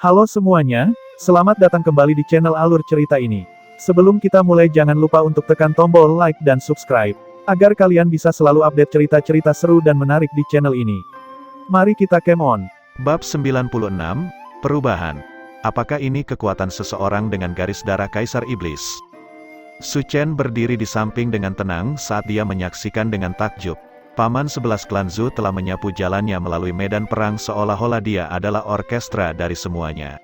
Halo semuanya, selamat datang kembali di channel Alur Cerita ini. Sebelum kita mulai jangan lupa untuk tekan tombol like dan subscribe, agar kalian bisa selalu update cerita-cerita seru dan menarik di channel ini. Mari kita game on. Bab 96, Perubahan. Apakah ini kekuatan seseorang dengan garis darah Kaisar Iblis? Su Chen berdiri di samping dengan tenang saat dia menyaksikan dengan takjub. Paman 11 klan Zhu telah menyapu jalannya melalui medan perang seolah-olah dia adalah orkestra dari semuanya.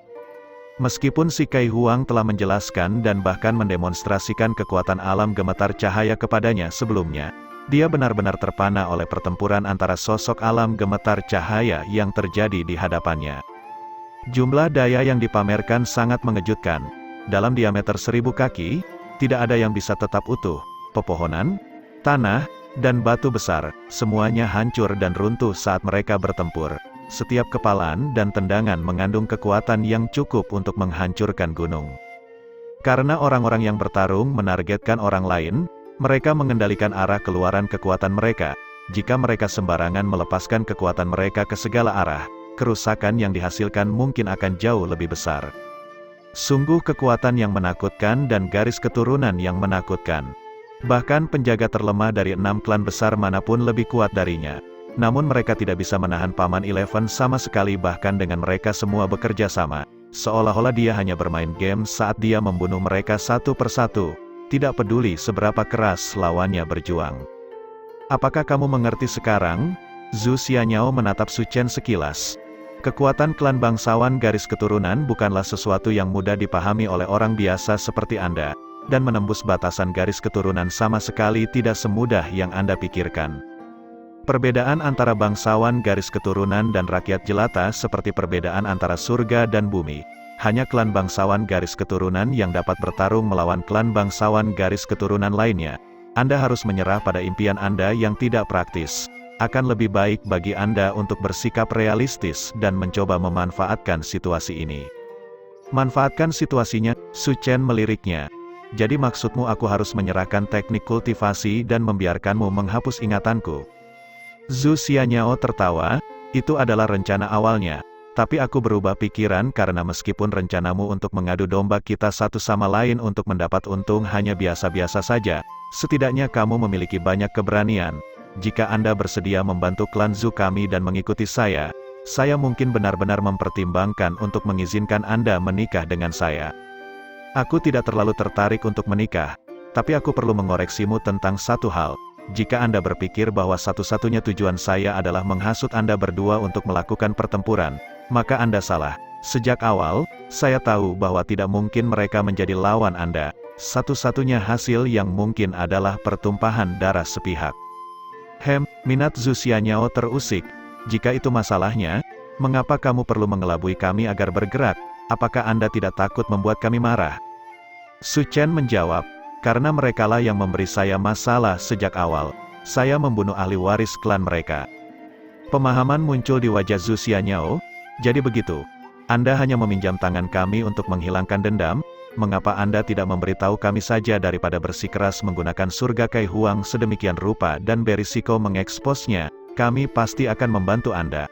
Meskipun si Kai Huang telah menjelaskan dan bahkan mendemonstrasikan kekuatan alam gemetar cahaya kepadanya sebelumnya, dia benar-benar terpana oleh pertempuran antara sosok alam gemetar cahaya yang terjadi di hadapannya. Jumlah daya yang dipamerkan sangat mengejutkan. Dalam diameter 1000 kaki, tidak ada yang bisa tetap utuh. Pepohonan, tanah, dan batu besar, semuanya hancur dan runtuh saat mereka bertempur. Setiap kepalan dan tendangan mengandung kekuatan yang cukup untuk menghancurkan gunung. Karena orang-orang yang bertarung menargetkan orang lain, mereka mengendalikan arah keluaran kekuatan mereka. Jika mereka sembarangan melepaskan kekuatan mereka ke segala arah, kerusakan yang dihasilkan mungkin akan jauh lebih besar. Sungguh kekuatan yang menakutkan dan garis keturunan yang menakutkan. Bahkan penjaga terlemah dari 6 klan besar manapun lebih kuat darinya. Namun mereka tidak bisa menahan Paman Eleven sama sekali, bahkan dengan mereka semua bekerja sama. Seolah-olah dia hanya bermain game saat dia membunuh mereka satu persatu. Tidak peduli seberapa keras lawannya berjuang. Apakah kamu mengerti sekarang? Zhu Xianyao menatap Su Chen sekilas. Kekuatan klan bangsawan garis keturunan bukanlah sesuatu yang mudah dipahami oleh orang biasa seperti Anda. Dan menembus batasan garis keturunan sama sekali tidak semudah yang Anda pikirkan. Perbedaan antara bangsawan garis keturunan dan rakyat jelata seperti perbedaan antara surga dan bumi. Hanya klan bangsawan garis keturunan yang dapat bertarung melawan klan bangsawan garis keturunan lainnya. Anda harus menyerah pada impian Anda yang tidak praktis. Akan lebih baik bagi Anda untuk bersikap realistis dan mencoba memanfaatkan situasi ini. Manfaatkan situasinya, Su Chen meliriknya. Jadi maksudmu aku harus menyerahkan teknik kultivasi dan membiarkanmu menghapus ingatanku? Zhu Xianyao tertawa, itu adalah rencana awalnya. Tapi aku berubah pikiran karena meskipun rencanamu untuk mengadu domba kita satu sama lain untuk mendapat untung hanya biasa-biasa saja, setidaknya kamu memiliki banyak keberanian. Jika Anda bersedia membantu klan Zhu kami dan mengikuti saya mungkin benar-benar mempertimbangkan untuk mengizinkan Anda menikah dengan saya. Aku tidak terlalu tertarik untuk menikah, tapi aku perlu mengoreksimu tentang satu hal. Jika Anda berpikir bahwa satu-satunya tujuan saya adalah menghasut Anda berdua untuk melakukan pertempuran, maka Anda salah. Sejak awal, saya tahu bahwa tidak mungkin mereka menjadi lawan Anda. Satu-satunya hasil yang mungkin adalah pertumpahan darah sepihak. Minat Zhu Xianyao terusik. Jika itu masalahnya, mengapa kamu perlu mengelabui kami agar bergerak? Apakah Anda tidak takut membuat kami marah? Su Chen menjawab, karena merekalah yang memberi saya masalah sejak awal. Saya membunuh ahli waris klan mereka. Pemahaman muncul di wajah Zhu Xianyao. Jadi begitu, Anda hanya meminjam tangan kami untuk menghilangkan dendam? Mengapa Anda tidak memberitahu kami saja daripada bersikeras menggunakan surga Kai Huang sedemikian rupa dan berisiko mengeksposnya? Kami pasti akan membantu Anda.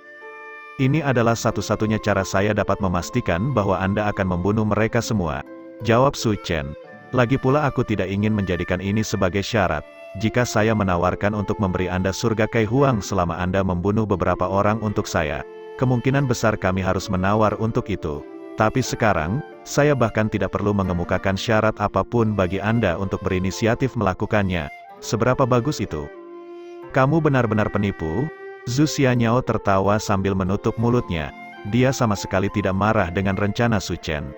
Ini adalah satu-satunya cara saya dapat memastikan bahwa Anda akan membunuh mereka semua. Jawab Su Chen. Lagi pula aku tidak ingin menjadikan ini sebagai syarat. Jika saya menawarkan untuk memberi Anda surga Kai Huang selama Anda membunuh beberapa orang untuk saya, kemungkinan besar kami harus menawar untuk itu. Tapi sekarang, saya bahkan tidak perlu mengemukakan syarat apapun bagi Anda untuk berinisiatif melakukannya. Seberapa bagus itu? Kamu benar-benar penipu? Zhu Xianyao tertawa sambil menutup mulutnya. Dia sama sekali tidak marah dengan rencana Su Chen.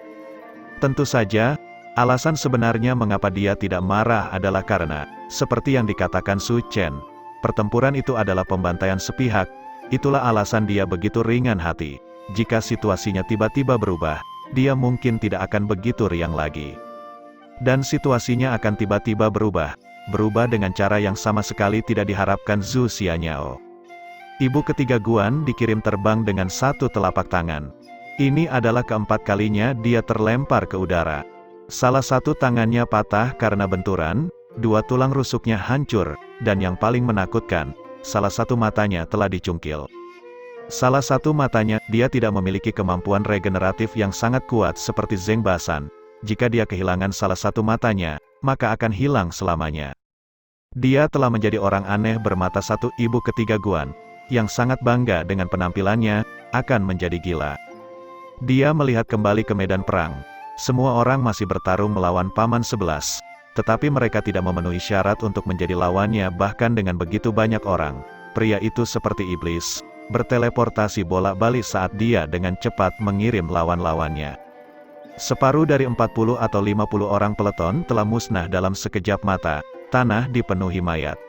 Tentu saja, alasan sebenarnya mengapa dia tidak marah adalah karena, seperti yang dikatakan Su Chen, pertempuran itu adalah pembantaian sepihak. Itulah alasan dia begitu ringan hati. Jika situasinya tiba-tiba berubah, dia mungkin tidak akan begitu riang lagi. Dan situasinya akan tiba-tiba berubah dengan cara yang sama sekali tidak diharapkan Zhu Xianyao. Ibu ketiga Guan dikirim terbang dengan satu telapak tangan. Ini adalah keempat kalinya dia terlempar ke udara. Salah satu tangannya patah karena benturan, 2 tulang rusuknya hancur, dan yang paling menakutkan, salah satu matanya telah dicungkil. Salah satu matanya, dia tidak memiliki kemampuan regeneratif yang sangat kuat seperti Zheng Basan. Jika dia kehilangan salah satu matanya, maka akan hilang selamanya. Dia telah menjadi orang aneh bermata satu. Ibu ketiga Guan, yang sangat bangga dengan penampilannya, akan menjadi gila. Dia melihat kembali ke medan perang. Semua orang masih bertarung melawan Paman 11. Tetapi mereka tidak memenuhi syarat untuk menjadi lawannya. Bahkan dengan begitu banyak orang, pria itu seperti iblis, berteleportasi bolak-balik saat dia dengan cepat mengirim lawan-lawannya. Separuh dari 40 atau 50 orang peleton telah musnah dalam sekejap mata. Tanah dipenuhi mayat.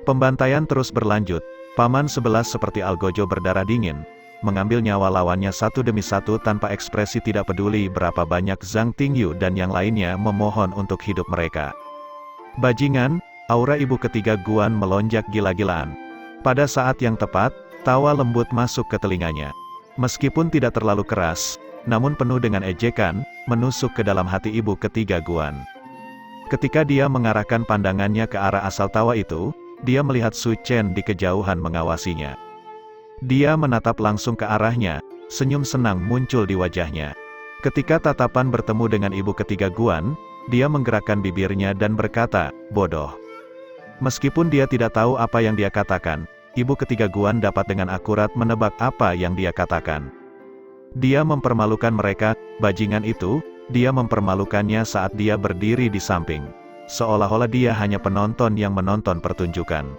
Pembantaian terus berlanjut. Paman 11 seperti Algojo berdarah dingin, mengambil nyawa lawannya satu demi satu tanpa ekspresi, tidak peduli berapa banyak Zhang Tingyu dan yang lainnya memohon untuk hidup mereka. Bajingan, aura ibu ketiga Guan melonjak gila-gilaan. Pada saat yang tepat, tawa lembut masuk ke telinganya. Meskipun tidak terlalu keras, namun penuh dengan ejekan, menusuk ke dalam hati ibu ketiga Guan. Ketika dia mengarahkan pandangannya ke arah asal tawa itu, dia melihat Su Chen di kejauhan mengawasinya. Dia menatap langsung ke arahnya, senyum senang muncul di wajahnya. Ketika tatapan bertemu dengan ibu ketiga Guan, dia menggerakkan bibirnya dan berkata, "Bodoh." Meskipun dia tidak tahu apa yang dia katakan, ibu ketiga Guan dapat dengan akurat menebak apa yang dia katakan. Dia mempermalukan mereka, bajingan itu. Dia mempermalukannya saat dia berdiri di samping. Seolah-olah dia hanya penonton yang menonton pertunjukan.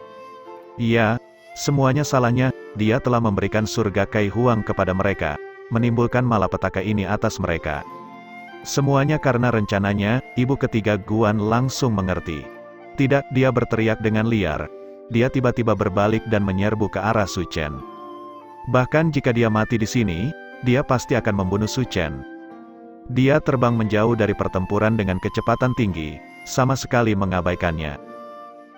Iya, semuanya salahnya. Dia telah memberikan surga Kai Huang kepada mereka, menimbulkan malapetaka ini atas mereka. Semuanya karena rencananya. Ibu ketiga Guan langsung mengerti. Tidak, dia berteriak dengan liar. Dia tiba-tiba berbalik dan menyerbu ke arah Su Chen. Bahkan jika dia mati di sini, dia pasti akan membunuh Su Chen. Dia terbang menjauh dari pertempuran dengan kecepatan tinggi, sama sekali mengabaikannya.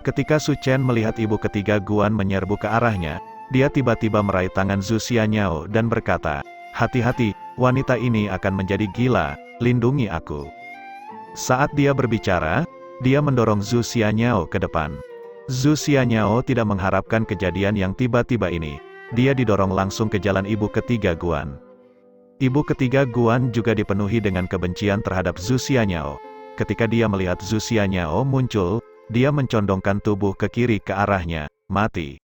Ketika Su Chen melihat ibu ketiga Guan menyerbu ke arahnya, dia tiba-tiba meraih tangan Zhu Xianyao dan berkata, "Hati-hati, wanita ini akan menjadi gila, lindungi aku." Saat dia berbicara, dia mendorong Zhu Xianyao ke depan. Zhu Xianyao tidak mengharapkan kejadian yang tiba-tiba ini. Dia didorong langsung ke jalan ibu ketiga Guan. Ibu ketiga Guan juga dipenuhi dengan kebencian terhadap Zhu Xianyao. Ketika dia melihat Zhu Xianyao muncul, dia mencondongkan tubuh ke kiri ke arahnya, mati.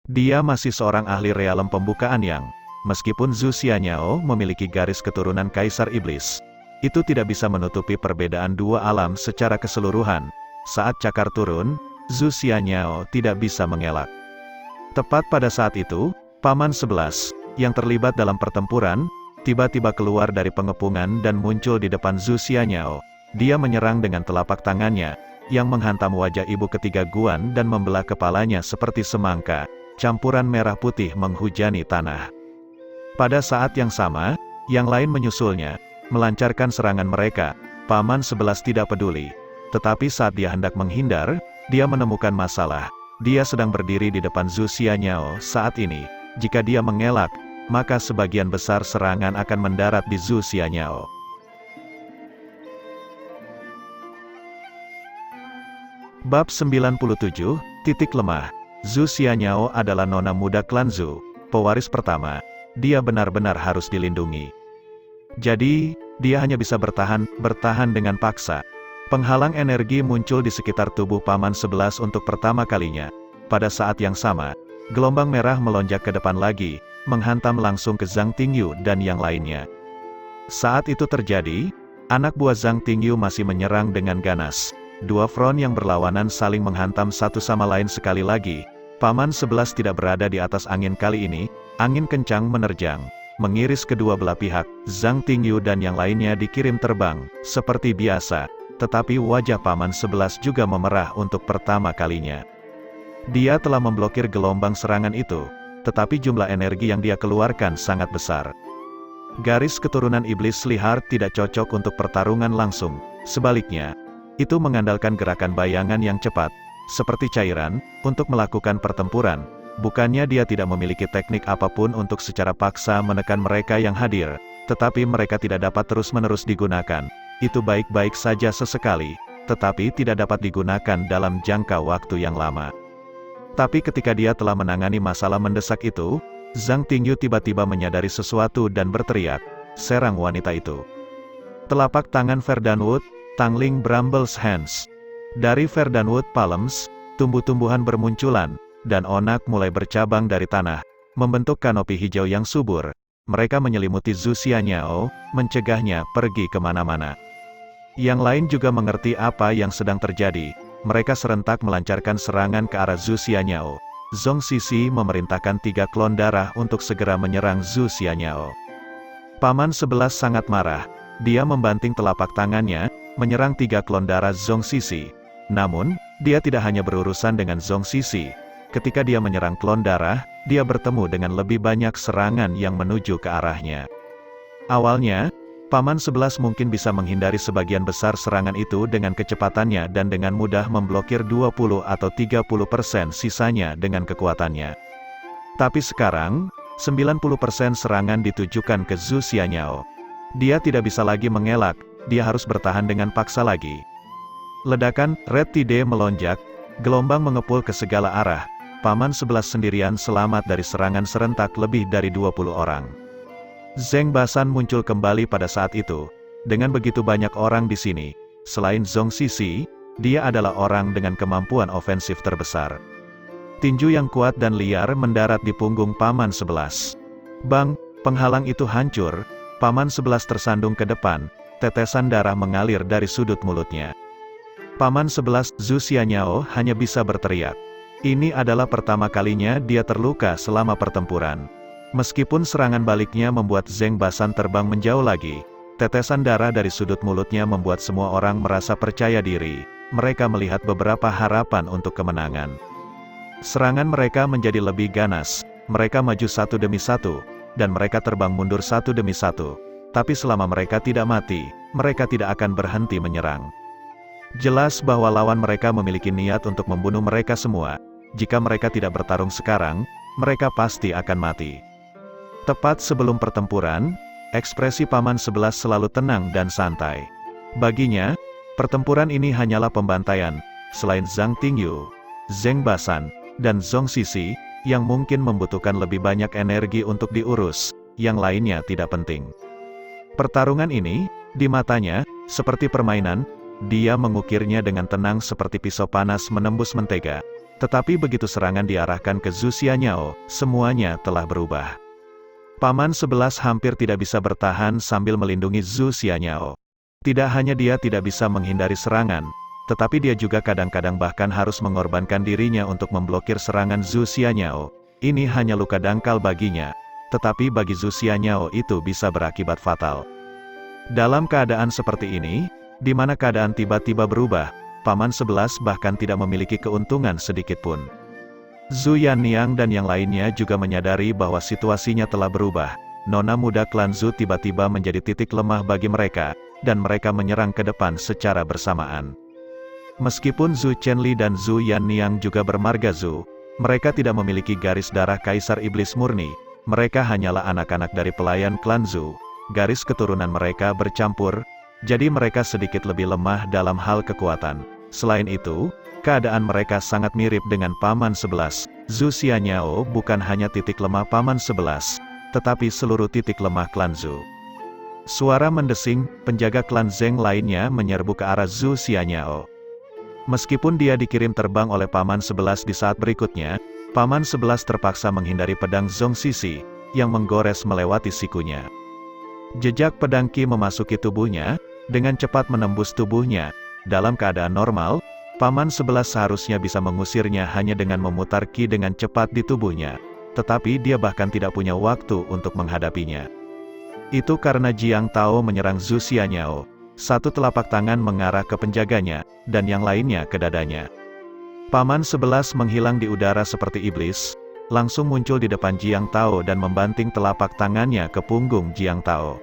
Dia masih seorang ahli realem pembukaan yang, meskipun Zhu Xianyao memiliki garis keturunan Kaisar Iblis, itu tidak bisa menutupi perbedaan dua alam secara keseluruhan. Saat cakar turun, Zhu Xianyao tidak bisa mengelak. Tepat pada saat itu, Paman 11, yang terlibat dalam pertempuran, tiba-tiba keluar dari pengepungan dan muncul di depan Zhu Xianyao. Dia menyerang dengan telapak tangannya, yang menghantam wajah ibu ketiga Guan dan membelah kepalanya seperti semangka. Campuran merah putih menghujani tanah. Pada saat yang sama, yang lain menyusulnya, melancarkan serangan mereka. Paman 11 tidak peduli. Tetapi saat dia hendak menghindar, dia menemukan masalah. Dia sedang berdiri di depan Zhu Xianyao saat ini. Jika dia mengelak, maka sebagian besar serangan akan mendarat di Zhu Xianyao. Bab 97, Titik Lemah. Zhu Xianyao adalah nona muda klan Zhu, pewaris pertama. Dia benar-benar harus dilindungi. Jadi, dia hanya bisa bertahan dengan paksa. Penghalang energi muncul di sekitar tubuh Paman 11 untuk pertama kalinya. Pada saat yang sama, gelombang merah melonjak ke depan lagi, menghantam langsung ke Zhang Tingyu dan yang lainnya. Saat itu terjadi, anak buah Zhang Tingyu masih menyerang dengan ganas. Dua front yang berlawanan saling menghantam satu sama lain sekali lagi. Paman 11 tidak berada di atas angin kali ini. Angin kencang menerjang, mengiris kedua belah pihak. Zhang Tingyu dan yang lainnya dikirim terbang, seperti biasa. Tetapi wajah Paman 11 juga memerah untuk pertama kalinya. Dia telah memblokir gelombang serangan itu, tetapi jumlah energi yang dia keluarkan sangat besar. Garis keturunan iblis liar tidak cocok untuk pertarungan langsung. Sebaliknya, itu mengandalkan gerakan bayangan yang cepat, seperti cairan, untuk melakukan pertempuran. Bukannya dia tidak memiliki teknik apapun untuk secara paksa menekan mereka yang hadir, tetapi mereka tidak dapat terus-menerus digunakan. Itu baik-baik saja sesekali, tetapi tidak dapat digunakan dalam jangka waktu yang lama. Tapi ketika dia telah menangani masalah mendesak itu, Zhang Tingyu tiba-tiba menyadari sesuatu dan berteriak, "Serang wanita itu!" Telapak tangan Verdanwood, Tangling Brambles Hands. Dari Verdanwood Palms, tumbuh-tumbuhan bermunculan, dan onak mulai bercabang dari tanah, membentuk kanopi hijau yang subur. Mereka menyelimuti Zhu Xianyao, mencegahnya pergi kemana-mana. Yang lain juga mengerti apa yang sedang terjadi. Mereka serentak melancarkan serangan ke arah Zhu Xianyao. Zhong Sisi memerintahkan 3 klon darah untuk segera menyerang Zhu Xianyao. Paman 11 sangat marah. Dia membanting telapak tangannya, menyerang 3 klon darah Zhong Sisi. Namun, dia tidak hanya berurusan dengan Zhong Sisi. Ketika dia menyerang klon darah, dia bertemu dengan lebih banyak serangan yang menuju ke arahnya. Awalnya, Paman 11 mungkin bisa menghindari sebagian besar serangan itu dengan kecepatannya dan dengan mudah memblokir 20 atau 30% sisanya dengan kekuatannya. Tapi sekarang, 90% serangan ditujukan ke Zhu Xianyao. Dia tidak bisa lagi mengelak, dia harus bertahan dengan paksa lagi. Ledakan Red Tide melonjak, gelombang mengepul ke segala arah. Paman 11 sendirian selamat dari serangan serentak lebih dari 20 orang. Zheng Basan muncul kembali pada saat itu. Dengan begitu banyak orang di sini, selain Zhong Sisi, dia adalah orang dengan kemampuan ofensif terbesar. Tinju yang kuat dan liar mendarat di punggung Paman 11. Bang, penghalang itu hancur. Paman 11 tersandung ke depan, tetesan darah mengalir dari sudut mulutnya. Paman 11, Zhu Xianyao, hanya bisa berteriak. Ini adalah pertama kalinya dia terluka selama pertempuran. Meskipun serangan baliknya membuat Zheng Basan terbang menjauh lagi, tetesan darah dari sudut mulutnya membuat semua orang merasa percaya diri. Mereka melihat beberapa harapan untuk kemenangan. Serangan mereka menjadi lebih ganas, mereka maju satu demi satu, dan mereka terbang mundur satu demi satu. Tapi selama mereka tidak mati, mereka tidak akan berhenti menyerang. Jelas bahwa lawan mereka memiliki niat untuk membunuh mereka semua. Jika mereka tidak bertarung sekarang, mereka pasti akan mati. Tepat sebelum pertempuran, ekspresi Paman 11 selalu tenang dan santai. Baginya, pertempuran ini hanyalah pembantaian. Selain Zhang Tingyu, Zheng Basan, dan Zhong Sisi, yang mungkin membutuhkan lebih banyak energi untuk diurus, yang lainnya tidak penting. Pertarungan ini, di matanya, seperti permainan, dia mengukirnya dengan tenang seperti pisau panas menembus mentega. Tetapi begitu serangan diarahkan ke Zhu Xianyao, semuanya telah berubah. Paman 11 hampir tidak bisa bertahan sambil melindungi Zhu Xianyao. Tidak hanya dia tidak bisa menghindari serangan, tetapi dia juga kadang-kadang bahkan harus mengorbankan dirinya untuk memblokir serangan Zhu Xianyao. Ini hanya luka dangkal baginya, tetapi bagi Zhu Xianyao itu bisa berakibat fatal. Dalam keadaan seperti ini, di mana keadaan tiba-tiba berubah, Paman 11 bahkan tidak memiliki keuntungan sedikitpun. Zhu Yanniang dan yang lainnya juga menyadari bahwa situasinya telah berubah. Nona muda klan Zhu tiba-tiba menjadi titik lemah bagi mereka, dan mereka menyerang ke depan secara bersamaan. Meskipun Zhu Chenli dan Zhu Yanniang juga bermarga Zhu, mereka tidak memiliki garis darah Kaisar Iblis murni. Mereka hanyalah anak-anak dari pelayan klan Zhu. Garis keturunan mereka bercampur, jadi mereka sedikit lebih lemah dalam hal kekuatan. Selain itu, keadaan mereka sangat mirip dengan Paman 11. Zhu Xianyao bukan hanya titik lemah Paman 11, tetapi seluruh titik lemah klan Zhu. Suara mendesing, penjaga klan Zheng lainnya menyerbu ke arah Zhu Xianyao. Meskipun dia dikirim terbang oleh Paman 11 di saat berikutnya, Paman 11 terpaksa menghindari pedang Zhong Sisi, yang menggores melewati sikunya. Jejak pedang Qi memasuki tubuhnya, dengan cepat menembus tubuhnya. Dalam keadaan normal, Paman 11 seharusnya bisa mengusirnya hanya dengan memutar Qi dengan cepat di tubuhnya. Tetapi dia bahkan tidak punya waktu untuk menghadapinya. Itu karena Jiang Tao menyerang Zhu Xianyao. Satu telapak tangan mengarah ke penjaganya, dan yang lainnya ke dadanya. Paman 11 menghilang di udara seperti iblis, langsung muncul di depan Jiang Tao dan membanting telapak tangannya ke punggung Jiang Tao.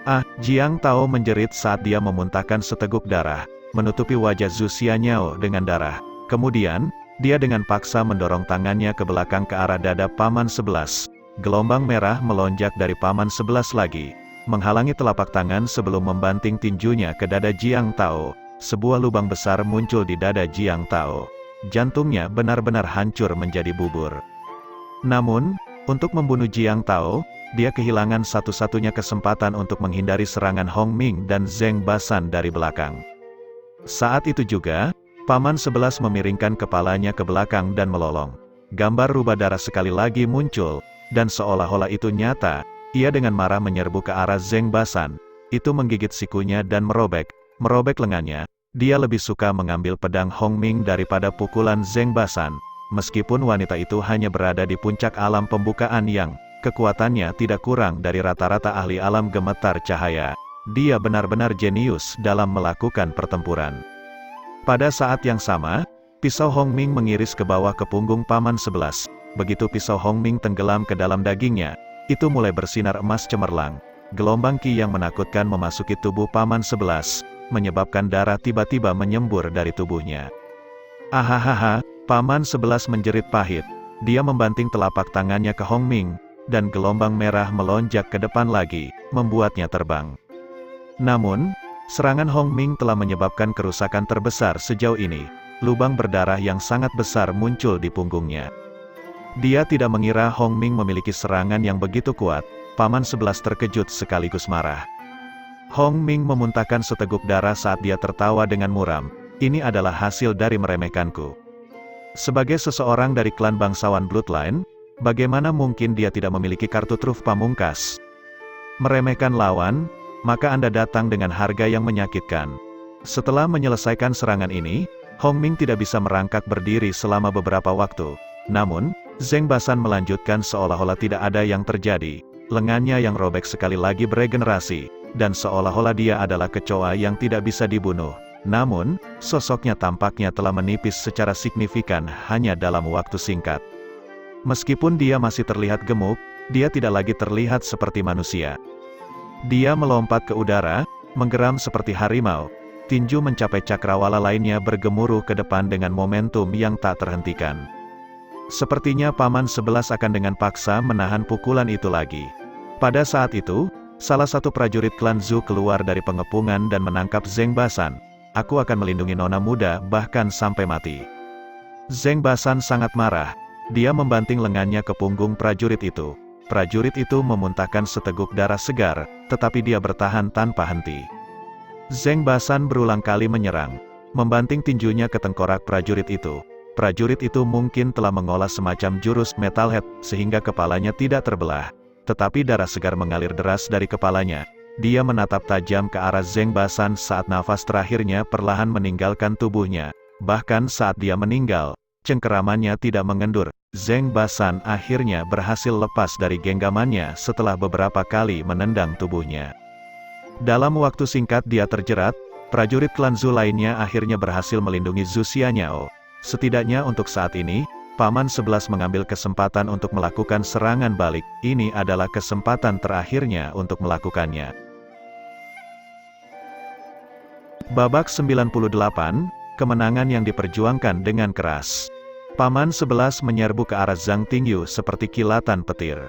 Ah, Jiang Tao menjerit saat dia memuntahkan seteguk darah, menutupi wajah Zhu Xianyao dengan darah. Kemudian, dia dengan paksa mendorong tangannya ke belakang ke arah dada Paman 11. Gelombang merah melonjak dari Paman 11 lagi, menghalangi telapak tangan sebelum membanting tinjunya ke dada Jiang Tao. Sebuah lubang besar muncul di dada Jiang Tao. Jantungnya benar-benar hancur menjadi bubur. Namun, Untuk membunuh Jiang Tao, dia kehilangan satu-satunya kesempatan untuk menghindari serangan Hong Ming dan Zheng Basan dari belakang. Saat itu juga, Paman 11 memiringkan kepalanya ke belakang dan melolong. Gambar rubah darah sekali lagi muncul, dan seolah-olah itu nyata, ia dengan marah menyerbu ke arah Zheng Basan, itu menggigit sikunya dan merobek lengannya. Dia lebih suka mengambil pedang Hong Ming daripada pukulan Zheng Basan, meskipun wanita itu hanya berada di puncak alam pembukaan yang kekuatannya tidak kurang dari rata-rata ahli alam gemetar cahaya. Dia benar-benar jenius dalam melakukan pertempuran. Pada saat yang sama, pisau Hong Ming mengiris ke bawah ke punggung Paman 11. Begitu pisau Hong Ming tenggelam ke dalam dagingnya, itu mulai bersinar emas cemerlang. Gelombang ki yang menakutkan memasuki tubuh Paman 11, menyebabkan darah tiba-tiba menyembur dari tubuhnya. Ahahaha, Paman 11 menjerit pahit. Dia membanting telapak tangannya ke Hong Ming, dan gelombang merah melonjak ke depan lagi, membuatnya terbang. Namun, serangan Hong Ming telah menyebabkan kerusakan terbesar sejauh ini. Lubang berdarah yang sangat besar muncul di punggungnya. Dia tidak mengira Hong Ming memiliki serangan yang begitu kuat. Paman 11 terkejut sekaligus marah. Hong Ming memuntahkan seteguk darah saat dia tertawa dengan muram. Ini adalah hasil dari meremehkanku. Sebagai seseorang dari klan bangsawan Bloodline, bagaimana mungkin dia tidak memiliki kartu truf pamungkas? Meremehkan lawan, maka Anda datang dengan harga yang menyakitkan. Setelah menyelesaikan serangan ini, Hong Ming tidak bisa merangkak berdiri selama beberapa waktu. Namun, Zheng Basan melanjutkan seolah-olah tidak ada yang terjadi. Lengannya yang robek sekali lagi beregenerasi, dan seolah-olah dia adalah kecoa yang tidak bisa dibunuh. Namun, sosoknya tampaknya telah menipis secara signifikan hanya dalam waktu singkat. Meskipun dia masih terlihat gemuk, dia tidak lagi terlihat seperti manusia. Dia melompat ke udara, menggeram seperti harimau. Tinju mencapai cakrawala lainnya bergemuruh ke depan dengan momentum yang tak terhentikan. Sepertinya Paman 11 akan dengan paksa menahan pukulan itu lagi. Pada saat itu, salah satu prajurit klan Zhu keluar dari pengepungan dan menangkap Zheng Basan. Aku akan melindungi nona muda bahkan sampai mati. Zheng Basan sangat marah. Dia membanting lengannya ke punggung prajurit itu. Prajurit itu memuntahkan seteguk darah segar, tetapi dia bertahan tanpa henti. Zheng Basan berulang kali menyerang, membanting tinjunya ke tengkorak prajurit itu. Prajurit itu mungkin telah mengolah semacam jurus metalhead, sehingga kepalanya tidak terbelah. Tetapi darah segar mengalir deras dari kepalanya. Dia menatap tajam ke arah Zheng Basan saat nafas terakhirnya perlahan meninggalkan tubuhnya. Bahkan saat dia meninggal, cengkeramannya tidak mengendur. Zheng Basan akhirnya berhasil lepas dari genggamannya setelah beberapa kali menendang tubuhnya. Dalam waktu singkat dia terjerat, prajurit klan Zhu lainnya akhirnya berhasil melindungi Zhu Xianyao. Setidaknya untuk saat ini, Paman 11 mengambil kesempatan untuk melakukan serangan balik. Ini adalah kesempatan terakhirnya untuk melakukannya. Babak 98, kemenangan yang diperjuangkan dengan keras. Paman 11 menyerbu ke arah Zhang Tingyu seperti kilatan petir.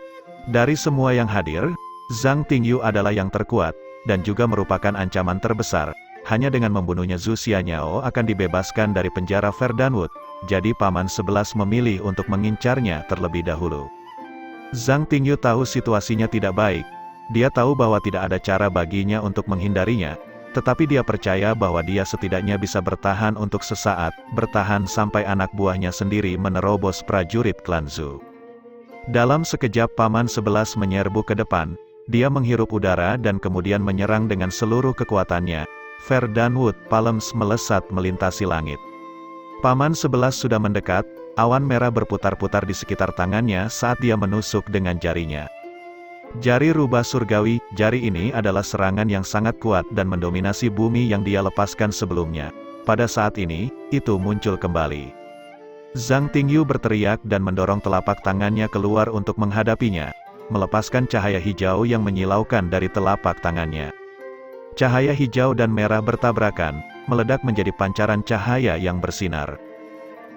Dari semua yang hadir, Zhang Tingyu adalah yang terkuat, dan juga merupakan ancaman terbesar. Hanya dengan membunuhnya Zhu Xianyao akan dibebaskan dari penjara Verdanwood, jadi Paman 11 memilih untuk mengincarnya terlebih dahulu. Zhang Tingyu tahu situasinya tidak baik. Dia tahu bahwa tidak ada cara baginya untuk menghindarinya, tetapi dia percaya bahwa dia setidaknya bisa bertahan untuk sesaat, bertahan sampai anak buahnya sendiri menerobos prajurit klan Zhu. Dalam sekejap Paman 11 menyerbu ke depan, dia menghirup udara dan kemudian menyerang dengan seluruh kekuatannya. Verdanwood Palms melesat melintasi langit. Paman 11 sudah mendekat, awan merah berputar-putar di sekitar tangannya saat dia menusuk dengan jarinya. Jari rubah surgawi, jari ini adalah serangan yang sangat kuat dan mendominasi bumi yang dia lepaskan sebelumnya. Pada saat ini, itu muncul kembali. Zhang Tingyu berteriak dan mendorong telapak tangannya keluar untuk menghadapinya, melepaskan cahaya hijau yang menyilaukan dari telapak tangannya. Cahaya hijau dan merah bertabrakan, meledak menjadi pancaran cahaya yang bersinar.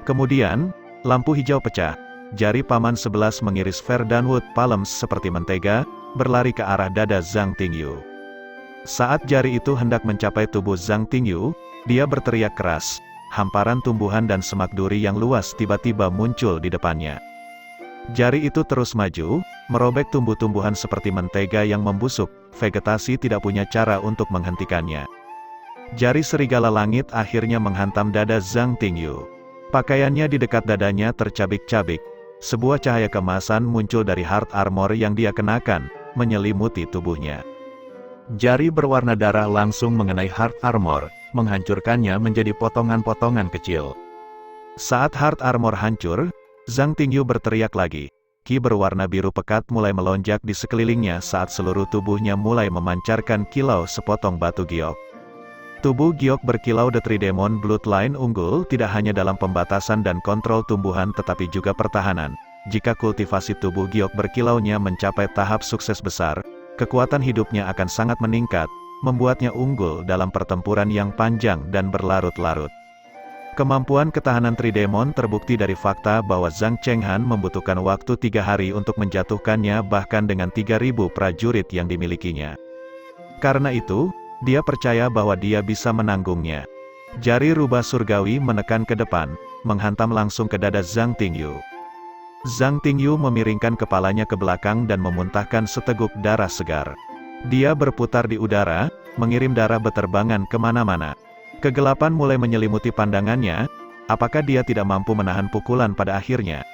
Kemudian, lampu hijau pecah. Jari Paman 11 mengiris Verdanwood Palms seperti mentega, berlari ke arah dada Zhang Tingyu. Saat jari itu hendak mencapai tubuh Zhang Tingyu, dia berteriak keras. Hamparan tumbuhan dan semak duri yang luas tiba-tiba muncul di depannya. Jari itu terus maju, merobek tumbuh-tumbuhan seperti mentega yang membusuk, vegetasi tidak punya cara untuk menghentikannya. Jari serigala langit akhirnya menghantam dada Zhang Tingyu. Pakaiannya di dekat dadanya tercabik-cabik. Sebuah cahaya keemasan muncul dari heart armor yang dia kenakan, menyelimuti tubuhnya. Jari berwarna darah langsung mengenai heart armor, menghancurkannya menjadi potongan-potongan kecil. Saat heart armor hancur, Zhang Tingyu berteriak lagi. Ki berwarna biru pekat mulai melonjak di sekelilingnya saat seluruh tubuhnya mulai memancarkan kilau sepotong batu giok. Tubuh giok berkilau The Three Demon Bloodline unggul tidak hanya dalam pembatasan dan kontrol tumbuhan tetapi juga pertahanan. Jika kultivasi tubuh giok berkilaunya mencapai tahap sukses besar, kekuatan hidupnya akan sangat meningkat, membuatnya unggul dalam pertempuran yang panjang dan berlarut-larut. Kemampuan ketahanan Tridemon terbukti dari fakta bahwa Zhang Chenghan membutuhkan waktu 3 hari untuk menjatuhkannya bahkan dengan 3.000 prajurit yang dimilikinya. Karena itu, dia percaya bahwa dia bisa menanggungnya. Jari rubah surgawi menekan ke depan, menghantam langsung ke dada Zhang Tingyu. Zhang Tingyu memiringkan kepalanya ke belakang dan memuntahkan seteguk darah segar. Dia berputar di udara, mengirim darah beterbangan kemana-mana. Kegelapan mulai menyelimuti pandangannya, apakah dia tidak mampu menahan pukulan pada akhirnya?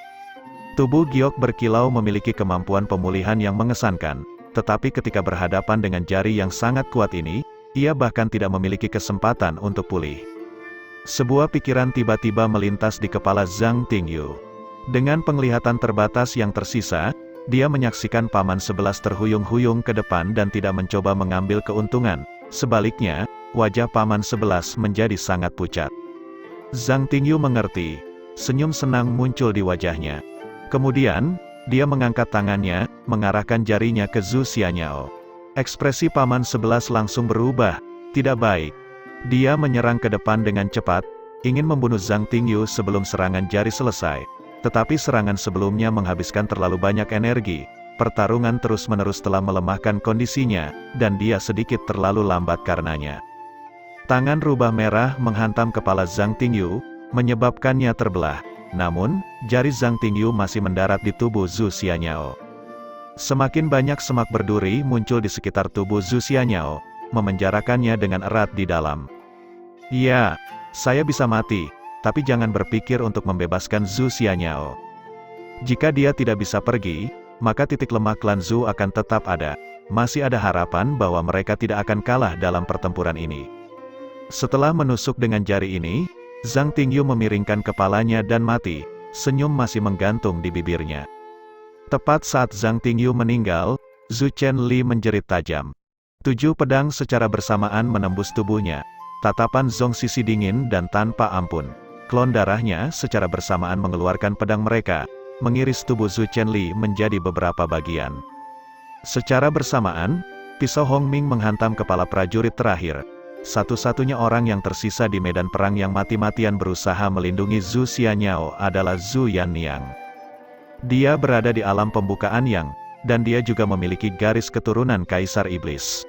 Tubuh giok berkilau memiliki kemampuan pemulihan yang mengesankan, tetapi ketika berhadapan dengan jari yang sangat kuat ini, ia bahkan tidak memiliki kesempatan untuk pulih. Sebuah pikiran tiba-tiba melintas di kepala Zhang Tingyu. Dengan penglihatan terbatas yang tersisa, dia menyaksikan Paman 11 terhuyung-huyung ke depan dan tidak mencoba mengambil keuntungan. Sebaliknya, wajah Paman 11 menjadi sangat pucat. Zhang Tingyu mengerti. Senyum senang muncul di wajahnya. Kemudian, dia mengangkat tangannya, mengarahkan jarinya ke Zhu Xianyao. Ekspresi Paman 11 langsung berubah, tidak baik. Dia menyerang ke depan dengan cepat, ingin membunuh Zhang Tingyu sebelum serangan jari selesai. Tetapi serangan sebelumnya menghabiskan terlalu banyak energi, pertarungan terus-menerus telah melemahkan kondisinya, dan dia sedikit terlalu lambat karenanya. Tangan rubah merah menghantam kepala Zhang Tingyu, menyebabkannya terbelah. Namun, jari Zhang Tingyu masih mendarat di tubuh Zhu Xianyao. Semakin banyak semak berduri muncul di sekitar tubuh Zhu Xianyao, memenjarakannya dengan erat di dalam. Ya, saya bisa mati. Tapi jangan berpikir untuk membebaskan Zhu Xianyao. Jika dia tidak bisa pergi, maka titik lemah klan Zhu akan tetap ada. Masih ada harapan bahwa mereka tidak akan kalah dalam pertempuran ini. Setelah menusuk dengan jari ini, Zhang Tingyu memiringkan kepalanya dan mati, senyum masih menggantung di bibirnya. Tepat saat Zhang Tingyu meninggal, Zhu Chenli menjerit tajam. 7 pedang secara bersamaan menembus tubuhnya. Tatapan Zhong Sisi dingin dan tanpa ampun. Klon darahnya secara bersamaan mengeluarkan pedang mereka, mengiris tubuh Zhu Chenli menjadi beberapa bagian. Secara bersamaan, pisau Hongming menghantam kepala prajurit terakhir. Satu-satunya orang yang tersisa di medan perang yang mati-matian berusaha melindungi Zhu Xianyao adalah Zhu Yanniang. Dia berada di alam pembukaan Yang, dan dia juga memiliki garis keturunan Kaisar Iblis.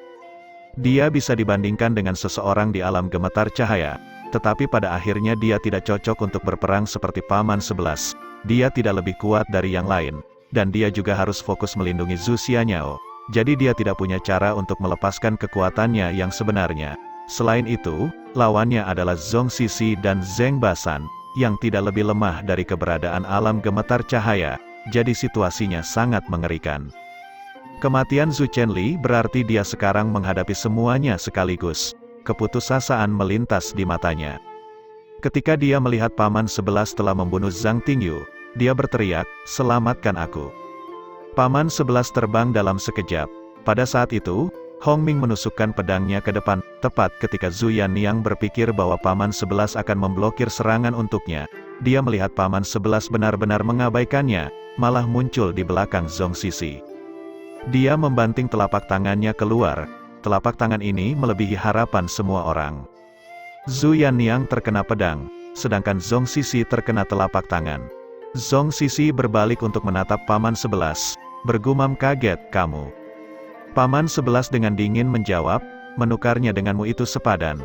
Dia bisa dibandingkan dengan seseorang di alam gemetar cahaya. Tetapi pada akhirnya dia tidak cocok untuk berperang seperti Paman 11. Dia tidak lebih kuat dari yang lain. Dan dia juga harus fokus melindungi Zhu Xianyao. Jadi dia tidak punya cara untuk melepaskan kekuatannya yang sebenarnya. Selain itu, lawannya adalah Zhong Sisi dan Zheng Basan, yang tidak lebih lemah dari keberadaan alam gemetar cahaya. Jadi situasinya sangat mengerikan. Kematian Zhu Chenli berarti dia sekarang menghadapi semuanya sekaligus. Keputusasaan melintas di matanya. Ketika dia melihat Paman 11 telah membunuh Zhang Tingyu, dia berteriak, "Selamatkan aku." Paman 11 terbang dalam sekejap. Pada saat itu, Hongming menusukkan pedangnya ke depan, tepat ketika Zhu Yanniang berpikir bahwa Paman 11 akan memblokir serangan untuknya. Dia melihat Paman 11 benar-benar mengabaikannya, malah muncul di belakang Zhong Sisi. Dia membanting telapak tangannya keluar. Telapak tangan ini melebihi harapan semua orang. Zhu Yanniang terkena pedang, sedangkan Zhong Sisi terkena telapak tangan. Zhong Sisi berbalik untuk menatap Paman 11, bergumam kaget, "Kamu?" Paman 11 dengan dingin menjawab, "Menukarnya denganmu itu sepadan."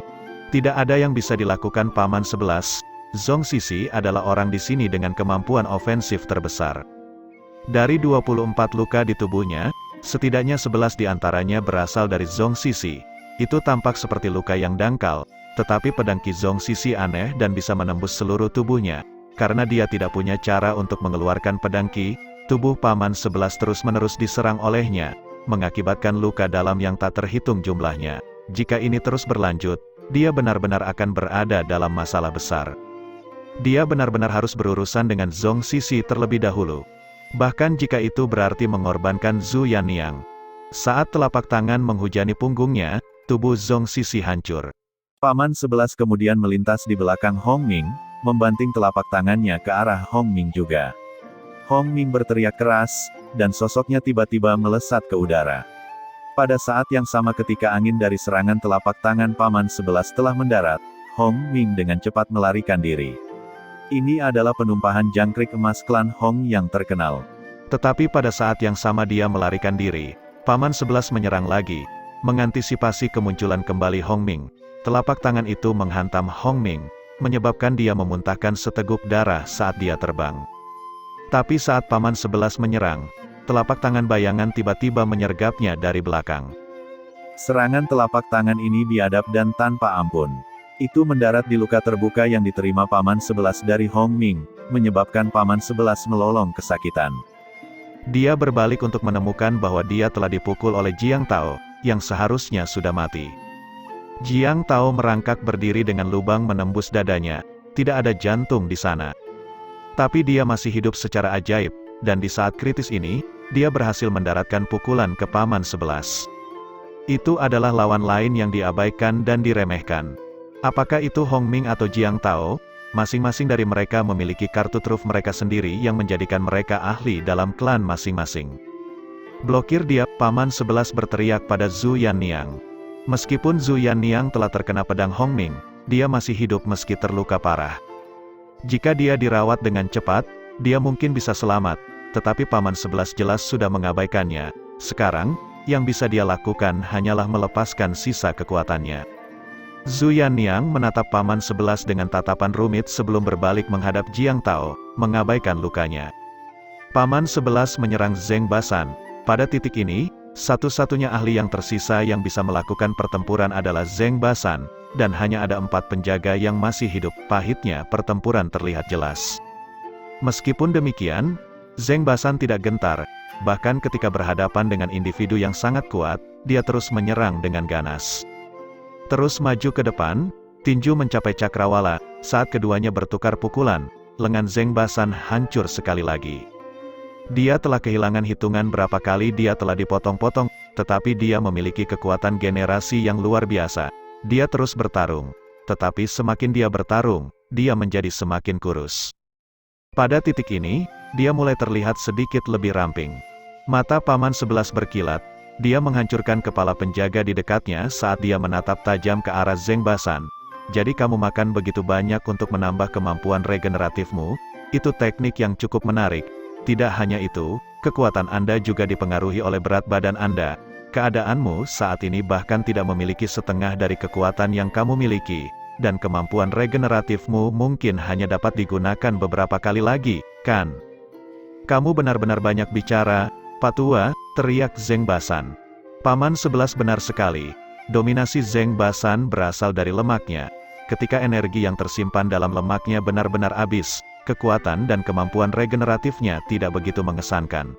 Tidak ada yang bisa dilakukan Paman 11, Zhong Sisi adalah orang di sini dengan kemampuan ofensif terbesar. Dari 24 luka di tubuhnya, setidaknya 11 diantaranya berasal dari Zhong Sisi. Itu tampak seperti luka yang dangkal, tetapi pedang Qi Zhong Sisi aneh dan bisa menembus seluruh tubuhnya. Karena dia tidak punya cara untuk mengeluarkan pedang Qi, tubuh Paman 11 terus-menerus diserang olehnya, mengakibatkan luka dalam yang tak terhitung jumlahnya. Jika ini terus berlanjut, dia benar-benar akan berada dalam masalah besar. Dia benar-benar harus berurusan dengan Zhong Sisi terlebih dahulu. Bahkan jika itu berarti mengorbankan Zhu Yanniang. Saat telapak tangan menghujani punggungnya, tubuh Zhong Sisi hancur. Paman 11 kemudian melintas di belakang Hong Ming, membanting telapak tangannya ke arah Hong Ming juga. Hong Ming berteriak keras, dan sosoknya tiba-tiba melesat ke udara. Pada saat yang sama ketika angin dari serangan telapak tangan Paman 11 telah mendarat, Hong Ming dengan cepat melarikan diri. Ini adalah penumpahan jangkrik emas klan Hong yang terkenal. Tetapi pada saat yang sama dia melarikan diri, Paman 11 menyerang lagi, mengantisipasi kemunculan kembali Hong Ming. Telapak tangan itu menghantam Hong Ming, menyebabkan dia memuntahkan seteguk darah saat dia terbang. Tapi saat Paman 11 menyerang, telapak tangan bayangan tiba-tiba menyergapnya dari belakang. Serangan telapak tangan ini biadab dan tanpa ampun. Itu mendarat di luka terbuka yang diterima Paman 11 dari Hong Ming, menyebabkan Paman 11 melolong kesakitan. Dia berbalik untuk menemukan bahwa dia telah dipukul oleh Jiang Tao, yang seharusnya sudah mati. Jiang Tao merangkak berdiri dengan lubang menembus dadanya, tidak ada jantung di sana. Tapi dia masih hidup secara ajaib, dan di saat kritis ini, dia berhasil mendaratkan pukulan ke Paman 11. Itu adalah lawan lain yang diabaikan dan diremehkan. Apakah itu Hong Ming atau Jiang Tao? Masing-masing dari mereka memiliki kartu truf mereka sendiri yang menjadikan mereka ahli dalam klan masing-masing. Blokir dia, Paman 11 berteriak pada Zhu Yanniang. Meskipun Zhu Yanniang telah terkena pedang Hong Ming, dia masih hidup meski terluka parah. Jika dia dirawat dengan cepat, dia mungkin bisa selamat, tetapi Paman 11 jelas sudah mengabaikannya. Sekarang, yang bisa dia lakukan hanyalah melepaskan sisa kekuatannya. Zhu Yanniang menatap Paman 11 dengan tatapan rumit sebelum berbalik menghadap Jiang Tao, mengabaikan lukanya. Paman 11 menyerang Zheng Basan. Pada titik ini, satu-satunya ahli yang tersisa yang bisa melakukan pertempuran adalah Zheng Basan, dan hanya ada 4 penjaga yang masih hidup. Pahitnya pertempuran terlihat jelas. Meskipun demikian, Zheng Basan tidak gentar, bahkan ketika berhadapan dengan individu yang sangat kuat, dia terus menyerang dengan ganas. Terus maju ke depan, tinju mencapai cakrawala, saat keduanya bertukar pukulan, lengan Zheng Basan hancur sekali lagi. Dia telah kehilangan hitungan berapa kali dia telah dipotong-potong, tetapi dia memiliki kekuatan generasi yang luar biasa. Dia terus bertarung, tetapi semakin dia bertarung, dia menjadi semakin kurus. Pada titik ini, dia mulai terlihat sedikit lebih ramping. Mata Paman 11 berkilat, dia menghancurkan kepala penjaga di dekatnya saat dia menatap tajam ke arah Zheng Basan. Jadi kamu makan begitu banyak untuk menambah kemampuan regeneratifmu? Itu teknik yang cukup menarik. Tidak hanya itu, kekuatan Anda juga dipengaruhi oleh berat badan Anda. Keadaanmu saat ini bahkan tidak memiliki setengah dari kekuatan yang kamu miliki, dan kemampuan regeneratifmu mungkin hanya dapat digunakan beberapa kali lagi, kan? Kamu benar-benar banyak bicara, Patua, teriak Zheng Basan. Paman 11 benar sekali. Dominasi Zheng Basan berasal dari lemaknya. Ketika energi yang tersimpan dalam lemaknya benar-benar habis, kekuatan dan kemampuan regeneratifnya tidak begitu mengesankan.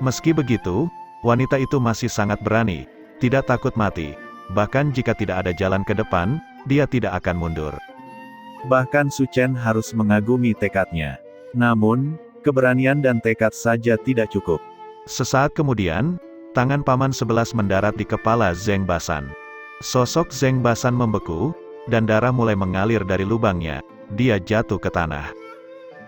Meski begitu, wanita itu masih sangat berani, tidak takut mati. Bahkan jika tidak ada jalan ke depan, dia tidak akan mundur. Bahkan Su Chen harus mengagumi tekadnya. Namun, keberanian dan tekad saja tidak cukup. Sesaat kemudian, tangan Paman 11 mendarat di kepala Zheng Basan. Sosok Zheng Basan membeku, dan darah mulai mengalir dari lubangnya. Dia jatuh ke tanah.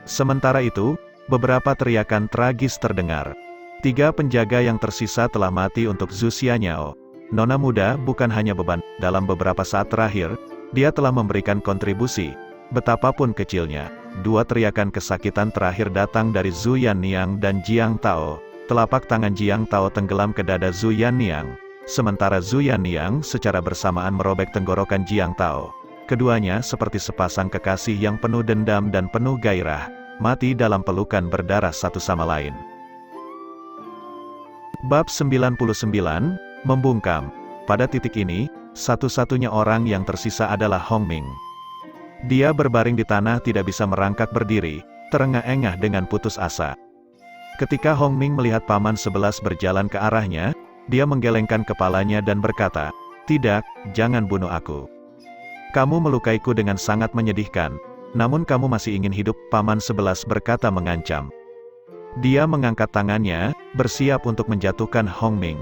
Sementara itu, beberapa teriakan tragis terdengar. 3 penjaga yang tersisa telah mati untuk Zhu Xianyao. Nona muda bukan hanya beban, dalam beberapa saat terakhir, dia telah memberikan kontribusi, betapapun kecilnya. 2 teriakan kesakitan terakhir datang dari Zhu Yanniang dan Jiang Tao. Telapak tangan Jiang Tao tenggelam ke dada Zhu Yanniang, sementara Zhu Yanniang secara bersamaan merobek tenggorokan Jiang Tao. Keduanya seperti sepasang kekasih yang penuh dendam dan penuh gairah, mati dalam pelukan berdarah satu sama lain. Bab 99, Membungkam. Pada titik ini, satu-satunya orang yang tersisa adalah Hongming. Dia berbaring di tanah tidak bisa merangkak berdiri, terengah-engah dengan putus asa. Ketika Hongming melihat paman 11 berjalan ke arahnya, dia menggelengkan kepalanya dan berkata, "Tidak, jangan bunuh aku. Kamu melukaiku dengan sangat menyedihkan, namun kamu masih ingin hidup," paman 11 berkata mengancam. Dia mengangkat tangannya, bersiap untuk menjatuhkan Hongming.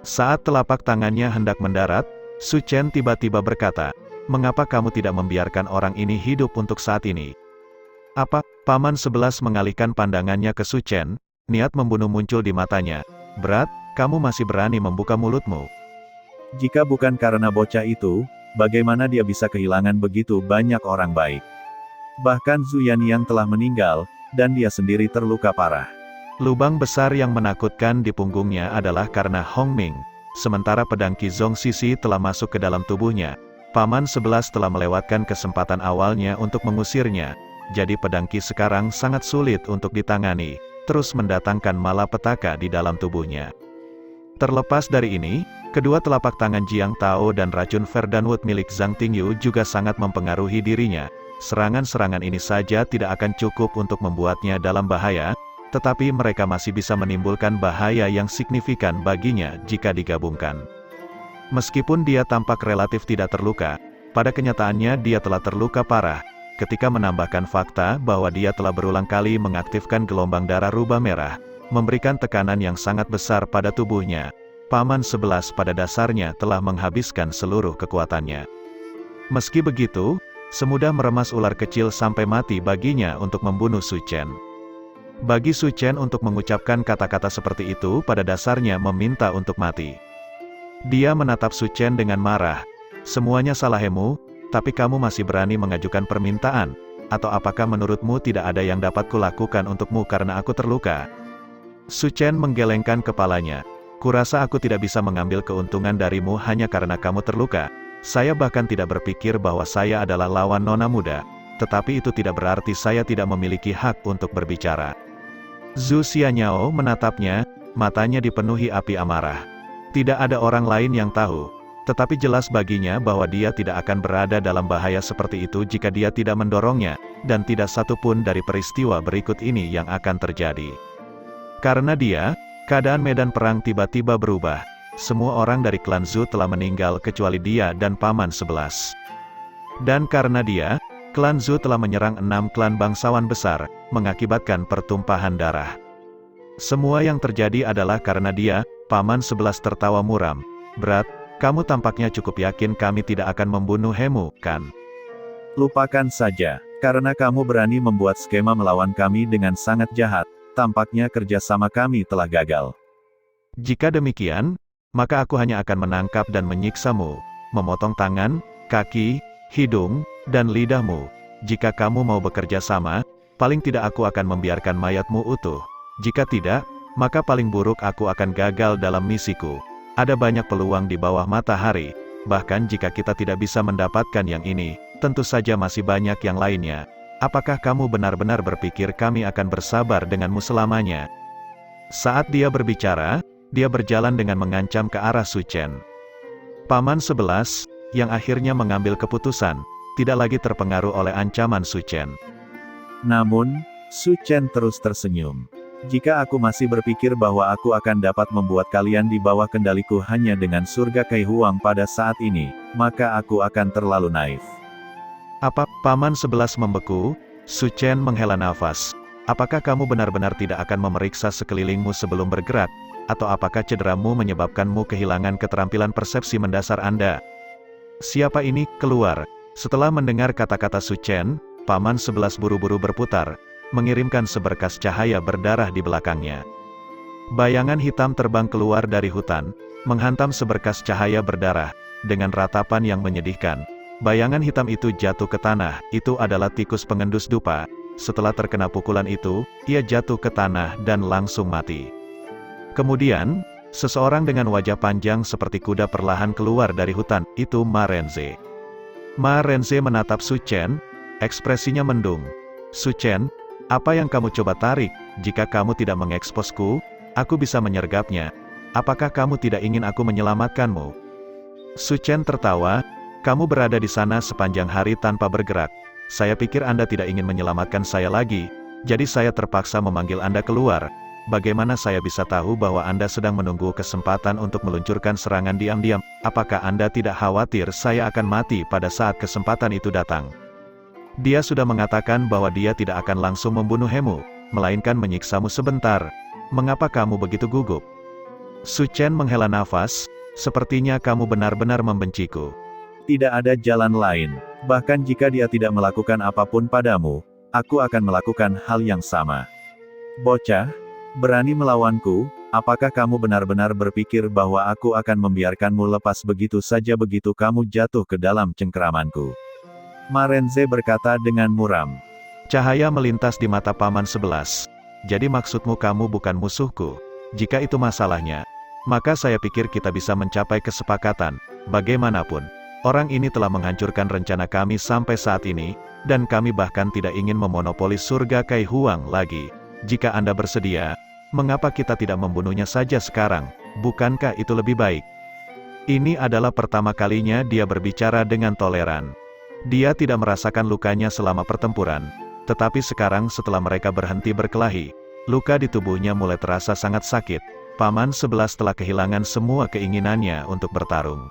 Saat telapak tangannya hendak mendarat, Su Chen tiba-tiba berkata, "Mengapa kamu tidak membiarkan orang ini hidup untuk saat ini?" "Apa?" Paman 11 mengalihkan pandangannya ke Su Chen, niat membunuh muncul di matanya. "Berat, kamu masih berani membuka mulutmu. Jika bukan karena bocah itu, bagaimana dia bisa kehilangan begitu banyak orang baik? Bahkan Zhu Yanyang telah meninggal, dan dia sendiri terluka parah." Lubang besar yang menakutkan di punggungnya adalah karena Hongming. Sementara pedang Qi Zong Sisi telah masuk ke dalam tubuhnya. Paman 11 telah melewatkan kesempatan awalnya untuk mengusirnya. Jadi pedang Qi sekarang sangat sulit untuk ditangani, terus mendatangkan malapetaka di dalam tubuhnya. Terlepas dari ini, kedua telapak tangan Jiang Tao dan racun Verdanwood milik Zhang Tingyu juga sangat mempengaruhi dirinya. Serangan-serangan ini saja tidak akan cukup untuk membuatnya dalam bahaya, tetapi mereka masih bisa menimbulkan bahaya yang signifikan baginya jika digabungkan. Meskipun dia tampak relatif tidak terluka, pada kenyataannya dia telah terluka parah, ketika menambahkan fakta bahwa dia telah berulang kali mengaktifkan gelombang darah rubah merah, memberikan tekanan yang sangat besar pada tubuhnya. Paman 11 pada dasarnya telah menghabiskan seluruh kekuatannya. Meski begitu, semudah meremas ular kecil sampai mati baginya untuk membunuh Su Chen. Bagi Su Chen untuk mengucapkan kata-kata seperti itu pada dasarnya meminta untuk mati. Dia menatap Su Chen dengan marah. "Semuanya salahmu, tapi kamu masih berani mengajukan permintaan, atau apakah menurutmu tidak ada yang dapat kulakukan untukmu karena aku terluka?" Su Chen menggelengkan kepalanya. "Kurasa aku tidak bisa mengambil keuntungan darimu hanya karena kamu terluka. Saya bahkan tidak berpikir bahwa saya adalah lawan nona muda, tetapi itu tidak berarti saya tidak memiliki hak untuk berbicara." Zhu Xianyao menatapnya, matanya dipenuhi api amarah. Tidak ada orang lain yang tahu, tetapi jelas baginya bahwa dia tidak akan berada dalam bahaya seperti itu jika dia tidak mendorongnya, dan tidak satu pun dari peristiwa berikut ini yang akan terjadi. Karena dia, keadaan medan perang tiba-tiba berubah. Semua orang dari klan Zhu telah meninggal kecuali dia dan paman 11. Dan karena dia, klan Zhu telah menyerang 6 klan bangsawan besar, mengakibatkan pertumpahan darah. Semua yang terjadi adalah karena dia, paman 11 tertawa muram. "Berat, kamu tampaknya cukup yakin kami tidak akan membunuhmu, kan? Lupakan saja, karena kamu berani membuat skema melawan kami dengan sangat jahat, tampaknya kerjasama kami telah gagal. Jika demikian, maka aku hanya akan menangkap dan menyiksamu, memotong tangan, kaki, hidung, dan lidahmu. Jika kamu mau bekerja sama, paling tidak aku akan membiarkan mayatmu utuh. Jika tidak, maka paling buruk aku akan gagal dalam misiku. Ada banyak peluang di bawah matahari, bahkan jika kita tidak bisa mendapatkan yang ini, tentu saja masih banyak yang lainnya. Apakah kamu benar-benar berpikir kami akan bersabar denganmu selamanya?" Saat dia berbicara, dia berjalan dengan mengancam ke arah Su Chen. Paman 11, yang akhirnya mengambil keputusan, tidak lagi terpengaruh oleh ancaman Su Chen. Namun, Su Chen terus tersenyum. "Jika aku masih berpikir bahwa aku akan dapat membuat kalian di bawah kendaliku hanya dengan surga Kai Huang pada saat ini, maka aku akan terlalu naif." "Apa?" Paman 11 membeku. Su Chen menghela nafas. "Apakah kamu benar-benar tidak akan memeriksa sekelilingmu sebelum bergerak? Atau apakah cederamu menyebabkanmu kehilangan keterampilan persepsi mendasar Anda?" "Siapa ini?" Keluar. Setelah mendengar kata-kata Su Chen, paman 11 buru-buru berputar, mengirimkan seberkas cahaya berdarah di belakangnya. Bayangan hitam terbang keluar dari hutan, menghantam seberkas cahaya berdarah, dengan ratapan yang menyedihkan. Bayangan hitam itu jatuh ke tanah. Itu adalah tikus pengendus dupa. Setelah terkena pukulan itu, ia jatuh ke tanah dan langsung mati. Kemudian, seseorang dengan wajah panjang seperti kuda perlahan keluar dari hutan. Itu Ma Renze. Ma Renze menatap Su Chen, ekspresinya mendung. "Su Chen, apa yang kamu coba tarik? Jika kamu tidak mengeksposku, aku bisa menyergapnya. Apakah kamu tidak ingin aku menyelamatkanmu? Su Chen tertawa, kamu berada di sana sepanjang hari tanpa bergerak. Saya pikir Anda tidak ingin menyelamatkan saya lagi, jadi saya terpaksa memanggil Anda keluar. Bagaimana saya bisa tahu bahwa Anda sedang menunggu kesempatan untuk meluncurkan serangan diam-diam? Apakah Anda tidak khawatir saya akan mati pada saat kesempatan itu datang? Dia sudah mengatakan bahwa dia tidak akan langsung membunuhmu, melainkan menyiksamu sebentar. Mengapa kamu begitu gugup? Su Chen menghela nafas, sepertinya kamu benar-benar membenciku. Tidak ada jalan lain. Bahkan jika dia tidak melakukan apapun padamu, aku akan melakukan hal yang sama. Bocah, berani melawanku? Apakah kamu benar-benar berpikir bahwa aku akan membiarkanmu lepas begitu saja begitu kamu jatuh ke dalam cengkeramanku? Ma Renze berkata dengan muram. Cahaya melintas di mata Paman 11. Jadi maksudmu kamu bukan musuhku? Jika itu masalahnya, maka saya pikir kita bisa mencapai kesepakatan. Bagaimanapun, orang ini telah menghancurkan rencana kami sampai saat ini, dan kami bahkan tidak ingin memonopoli surga Kai Huang lagi. Jika Anda bersedia, mengapa kita tidak membunuhnya saja sekarang? Bukankah itu lebih baik? Ini adalah pertama kalinya dia berbicara dengan toleran. Dia tidak merasakan lukanya selama pertempuran, tetapi sekarang setelah mereka berhenti berkelahi, luka di tubuhnya mulai terasa sangat sakit. Paman 11 telah kehilangan semua keinginannya untuk bertarung.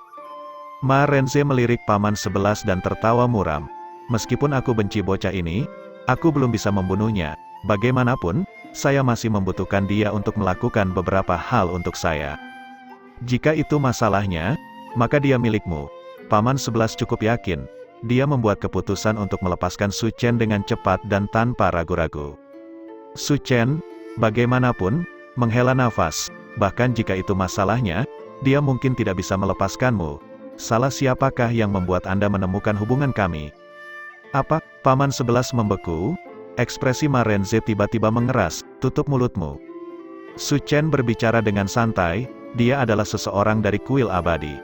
Ma Renze melirik Paman 11 dan tertawa muram. Meskipun aku benci bocah ini, aku belum bisa membunuhnya. Bagaimanapun, saya masih membutuhkan dia untuk melakukan beberapa hal untuk saya. Jika itu masalahnya, maka dia milikmu. Paman 11 cukup yakin. Dia membuat keputusan untuk melepaskan Su Chen dengan cepat dan tanpa ragu-ragu. Su Chen, bagaimanapun, menghela nafas. Bahkan jika itu masalahnya, dia mungkin tidak bisa melepaskanmu. Salah siapakah yang membuat Anda menemukan hubungan kami? Apa? Paman 11 membeku. Ekspresi Ma Renze tiba-tiba mengeras. Tutup mulutmu. Su Chen berbicara dengan santai. Dia adalah seseorang dari kuil abadi.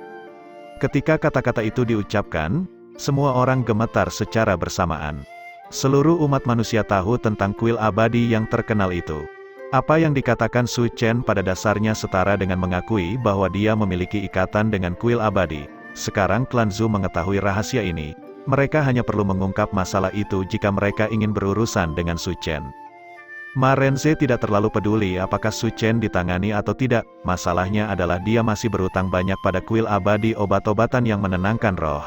Ketika kata-kata itu diucapkan, semua orang gemetar secara bersamaan. Seluruh umat manusia tahu tentang kuil abadi yang terkenal itu. Apa yang dikatakan Su Chen pada dasarnya setara dengan mengakui bahwa dia memiliki ikatan dengan kuil abadi. Sekarang klan Zhu mengetahui rahasia ini. Mereka hanya perlu mengungkap masalah itu jika mereka ingin berurusan dengan Su Chen. Ma Renze tidak terlalu peduli apakah Su Chen ditangani atau tidak. Masalahnya adalah dia masih berutang banyak pada kuil abadi obat-obatan yang menenangkan roh.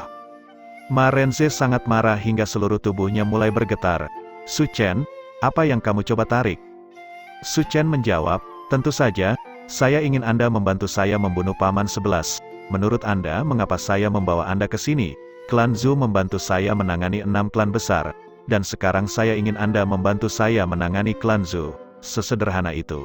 Ma Renze sangat marah hingga seluruh tubuhnya mulai bergetar. Su Chen, apa yang kamu coba tarik? Su Chen menjawab, tentu saja, saya ingin Anda membantu saya membunuh Paman 11. Menurut Anda, mengapa saya membawa Anda ke sini? Klan Zhu membantu saya menangani 6 klan besar, dan sekarang saya ingin Anda membantu saya menangani klan Zhu. Sesederhana itu.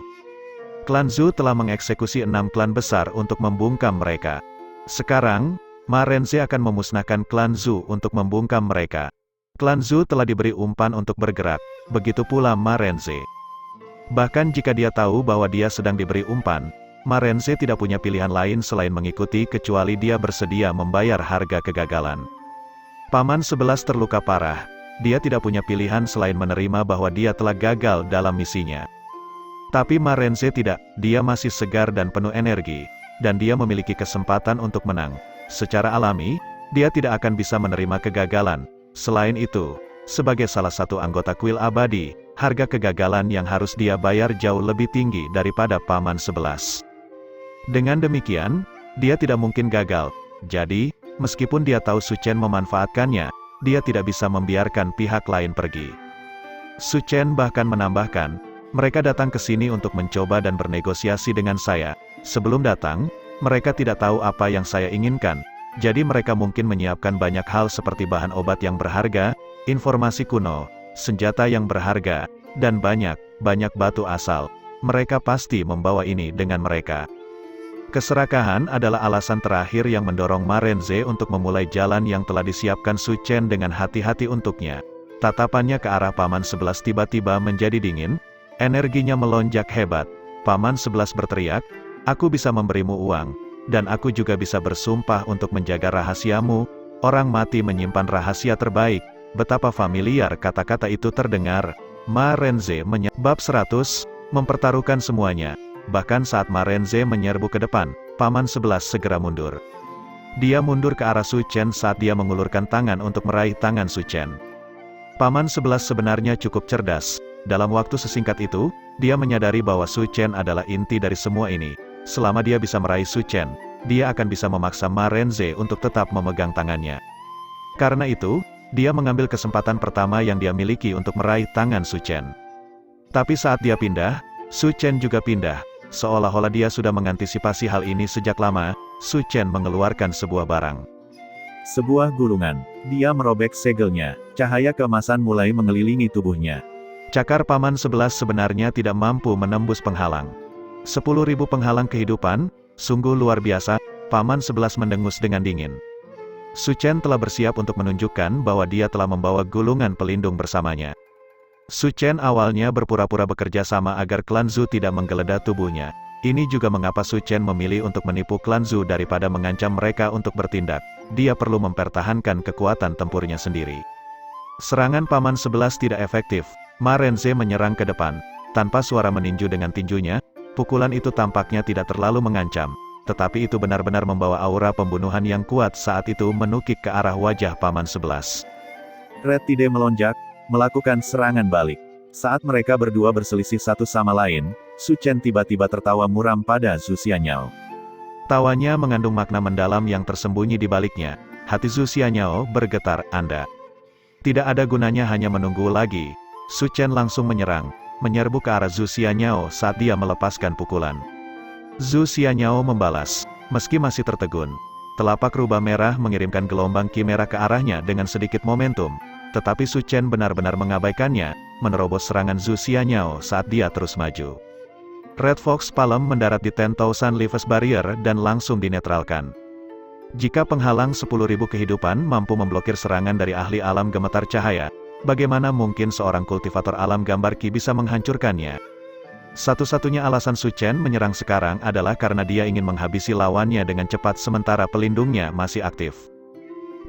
Klan Zhu telah mengeksekusi 6 klan besar untuk membungkam mereka. Sekarang, Ma Renze akan memusnahkan klan Zhu untuk membungkam mereka. Klan Zhu telah diberi umpan untuk bergerak, begitu pula Ma Renze. Bahkan jika dia tahu bahwa dia sedang diberi umpan, Ma Renze tidak punya pilihan lain selain mengikuti kecuali dia bersedia membayar harga kegagalan. Paman 11 terluka parah. Dia tidak punya pilihan selain menerima bahwa dia telah gagal dalam misinya. Tapi Ma Renze tidak, dia masih segar dan penuh energi, dan dia memiliki kesempatan untuk menang. Secara alami, dia tidak akan bisa menerima kegagalan. Selain itu, sebagai salah satu anggota kuil abadi, harga kegagalan yang harus dia bayar jauh lebih tinggi daripada Paman 11. Dengan demikian, dia tidak mungkin gagal. Jadi, meskipun dia tahu Su Chen memanfaatkannya, dia tidak bisa membiarkan pihak lain pergi. Su Chen bahkan menambahkan, mereka datang ke sini untuk mencoba dan bernegosiasi dengan saya. Sebelum datang, mereka tidak tahu apa yang saya inginkan. Jadi mereka mungkin menyiapkan banyak hal seperti bahan obat yang berharga, informasi kuno, senjata yang berharga, dan banyak batu asal. Mereka pasti membawa ini dengan mereka. Keserakahan adalah alasan terakhir yang mendorong Ma Renze untuk memulai jalan yang telah disiapkan Su Chen dengan hati-hati untuknya. Tatapannya ke arah Paman 11 tiba-tiba menjadi dingin, energinya melonjak hebat. Paman 11 berteriak, aku bisa memberimu uang, dan aku juga bisa bersumpah untuk menjaga rahasiamu. Orang mati menyimpan rahasia terbaik. Betapa familiar kata-kata itu terdengar. Ma Renze Bab 100, mempertaruhkan semuanya. Bahkan saat Ma Renze menyerbu ke depan, Paman 11 segera mundur. Dia mundur ke arah Su Chen saat dia mengulurkan tangan untuk meraih tangan Su Chen. Paman 11 sebenarnya cukup cerdas. Dalam waktu sesingkat itu, dia menyadari bahwa Su Chen adalah inti dari semua ini. Selama dia bisa meraih Su Chen, dia akan bisa memaksa Ma Renze untuk tetap memegang tangannya. Karena itu, dia mengambil kesempatan pertama yang dia miliki untuk meraih tangan Su Chen. Tapi saat dia pindah, Su Chen juga pindah. Seolah-olah dia sudah mengantisipasi hal ini sejak lama, Su Chen mengeluarkan sebuah barang. Sebuah gulungan. Dia merobek segelnya. Cahaya keemasan mulai mengelilingi tubuhnya. Cakar Paman 11 sebenarnya tidak mampu menembus penghalang. 10.000 penghalang kehidupan, sungguh luar biasa, Paman 11 mendengus dengan dingin. Su Chen telah bersiap untuk menunjukkan bahwa dia telah membawa gulungan pelindung bersamanya. Su Chen awalnya berpura-pura bekerja sama agar klan Zhu tidak menggeledah tubuhnya. Ini juga mengapa Su Chen memilih untuk menipu klan Zhu daripada mengancam mereka untuk bertindak. Dia perlu mempertahankan kekuatan tempurnya sendiri. Serangan Paman 11 tidak efektif. Ma Renze menyerang ke depan. Tanpa suara meninju dengan tinjunya, pukulan itu tampaknya tidak terlalu mengancam. Tetapi itu benar-benar membawa aura pembunuhan yang kuat saat itu menukik ke arah wajah Paman 11. Red Tide melonjak, melakukan serangan balik. Saat mereka berdua berselisih satu sama lain, Su Chen tiba-tiba tertawa muram pada Zhu Xianyao. Tawanya mengandung makna mendalam yang tersembunyi di baliknya. Hati Zhu Xianyao bergetar, Anda. Tidak ada gunanya hanya menunggu lagi. Su Chen langsung menyerbu ke arah Zhu Xianyao saat dia melepaskan pukulan. Zhu Xianyao membalas, meski masih tertegun. Telapak rubah merah mengirimkan gelombang ki merah ke arahnya dengan sedikit momentum. Tetapi Su Chen benar-benar mengabaikannya, menerobos serangan Zhu Xianyao saat dia terus maju. Red Fox Palm mendarat di 10,000 Leaves Barrier dan langsung dinetralkan. Jika penghalang 10.000 kehidupan mampu memblokir serangan dari ahli alam gemetar cahaya, bagaimana mungkin seorang kultivator alam gambar ki bisa menghancurkannya? Satu-satunya alasan Su Chen menyerang sekarang adalah karena dia ingin menghabisi lawannya dengan cepat sementara pelindungnya masih aktif.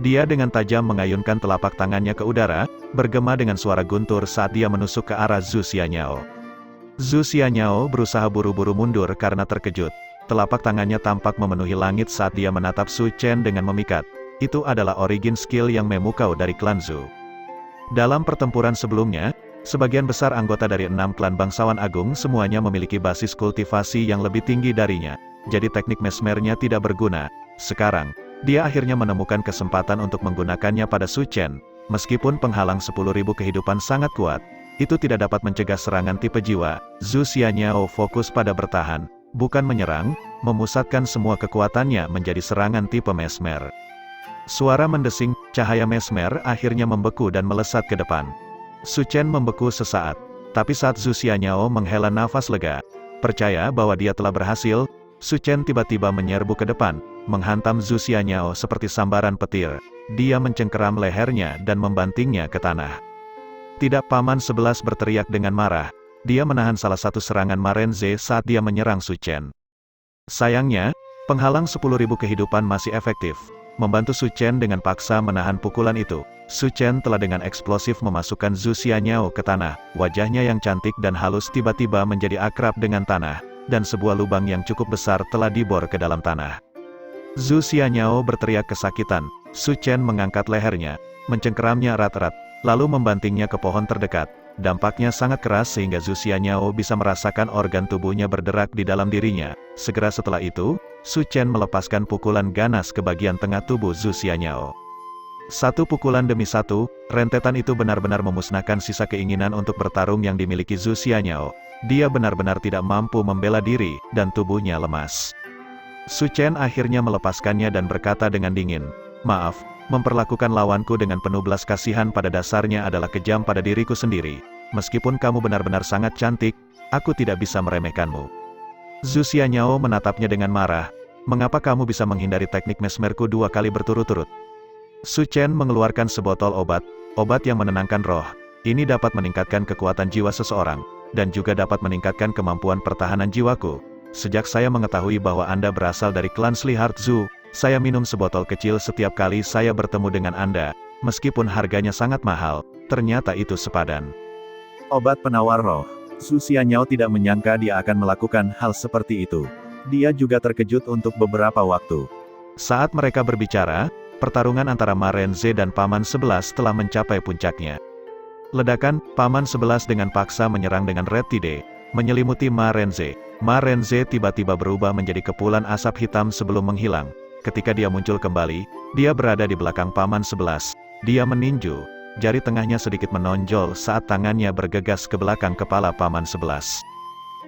Dia dengan tajam mengayunkan telapak tangannya ke udara, bergema dengan suara guntur saat dia menusuk ke arah Zhu Xianyao. Zhu Xianyao berusaha buru-buru mundur karena terkejut. Telapak tangannya tampak memenuhi langit saat dia menatap Su Chen dengan memikat. Itu adalah origin skill yang memukau dari klan Zhu. Dalam pertempuran sebelumnya, sebagian besar anggota dari 6 klan bangsawan agung semuanya memiliki basis kultivasi yang lebih tinggi darinya. Jadi teknik mesmernya tidak berguna. Sekarang, dia akhirnya menemukan kesempatan untuk menggunakannya pada Su Chen. Meskipun penghalang 10.000 kehidupan sangat kuat, itu tidak dapat mencegah serangan tipe jiwa. Zhu Xianyao fokus pada bertahan, bukan menyerang, memusatkan semua kekuatannya menjadi serangan tipe mesmer. Suara mendesing, cahaya mesmer akhirnya membeku dan melesat ke depan. Su Chen membeku sesaat, tapi saat Zhu Xianyao menghela nafas lega, percaya bahwa dia telah berhasil, Su Chen tiba-tiba menyerbu ke depan, menghantam Zhu Xianyao seperti sambaran petir. Dia mencengkeram lehernya dan membantingnya ke tanah. Tidak, Paman 11 berteriak dengan marah. Dia menahan salah satu serangan Ma Renze saat dia menyerang Su Chen. Sayangnya, penghalang 10.000 kehidupan masih efektif. Membantu Su Chen dengan paksa menahan pukulan itu. Su Chen telah dengan eksplosif memasukkan Zhu Xianyao ke tanah. Wajahnya yang cantik dan halus tiba-tiba menjadi akrab dengan tanah, dan sebuah lubang yang cukup besar telah dibor ke dalam tanah. Zhu Xianyao berteriak kesakitan. Su Chen mengangkat lehernya, mencengkeramnya erat-erat, lalu membantingnya ke pohon terdekat. Dampaknya sangat keras sehingga Zhu Xianyao bisa merasakan organ tubuhnya berderak di dalam dirinya. Segera setelah itu, Su Chen melepaskan pukulan ganas ke bagian tengah tubuh Zhu Xianyao. Satu pukulan demi satu, rentetan itu benar-benar memusnahkan sisa keinginan untuk bertarung yang dimiliki Zhu Xianyao. Dia benar-benar tidak mampu membela diri, dan tubuhnya lemas. Su Chen akhirnya melepaskannya dan berkata dengan dingin, "Maaf, memperlakukan lawanku dengan penuh belas kasihan pada dasarnya adalah kejam pada diriku sendiri. Meskipun kamu benar-benar sangat cantik, aku tidak bisa meremehkanmu." Zhu Xianyao menatapnya dengan marah. "Mengapa kamu bisa menghindari teknik mesmerku 2 kali berturut-turut?" Su Chen mengeluarkan sebotol obat yang menenangkan roh. Ini dapat meningkatkan kekuatan jiwa seseorang, dan juga dapat meningkatkan kemampuan pertahanan jiwaku. Sejak saya mengetahui bahwa Anda berasal dari klan Sliheart Zhu, saya minum sebotol kecil setiap kali saya bertemu dengan Anda. Meskipun harganya sangat mahal, ternyata itu sepadan. Obat penawar roh. Su Xianyao tidak menyangka dia akan melakukan hal seperti itu. Dia juga terkejut untuk beberapa waktu. Saat mereka berbicara, pertarungan antara Ma Renze dan Paman 11 telah mencapai puncaknya. Ledakan, Paman 11 dengan paksa menyerang dengan Red Tide, menyelimuti Ma Renze. Ma Renze tiba-tiba berubah menjadi kepulan asap hitam sebelum menghilang. Ketika dia muncul kembali, dia berada di belakang Paman 11. Dia meninju, jari tengahnya sedikit menonjol saat tangannya bergegas ke belakang kepala Paman 11.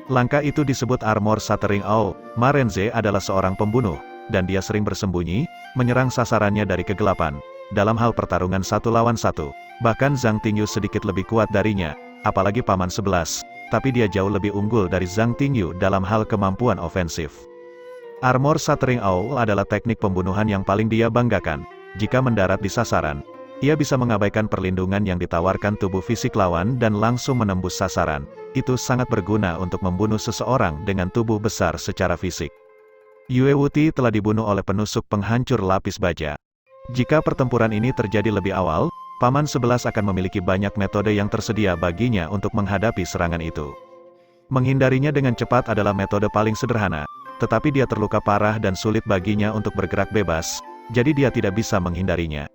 Langkah itu disebut Armor Shattering Awe. Ma Renze adalah seorang pembunuh, dan dia sering bersembunyi, menyerang sasarannya dari kegelapan. Dalam hal pertarungan 1 lawan 1, bahkan Zhang Tingyu sedikit lebih kuat darinya, apalagi Paman 11, tapi dia jauh lebih unggul dari Zhang Tingyu dalam hal kemampuan ofensif. Armor Shattering Awe adalah teknik pembunuhan yang paling dia banggakan. Jika mendarat di sasaran, ia bisa mengabaikan perlindungan yang ditawarkan tubuh fisik lawan dan langsung menembus sasaran. Itu sangat berguna untuk membunuh seseorang dengan tubuh besar secara fisik. Yue Wuti telah dibunuh oleh penusuk penghancur lapis baja. Jika pertempuran ini terjadi lebih awal, Paman 11 akan memiliki banyak metode yang tersedia baginya untuk menghadapi serangan itu. Menghindarinya dengan cepat adalah metode paling sederhana, tetapi dia terluka parah dan sulit baginya untuk bergerak bebas, jadi dia tidak bisa menghindarinya.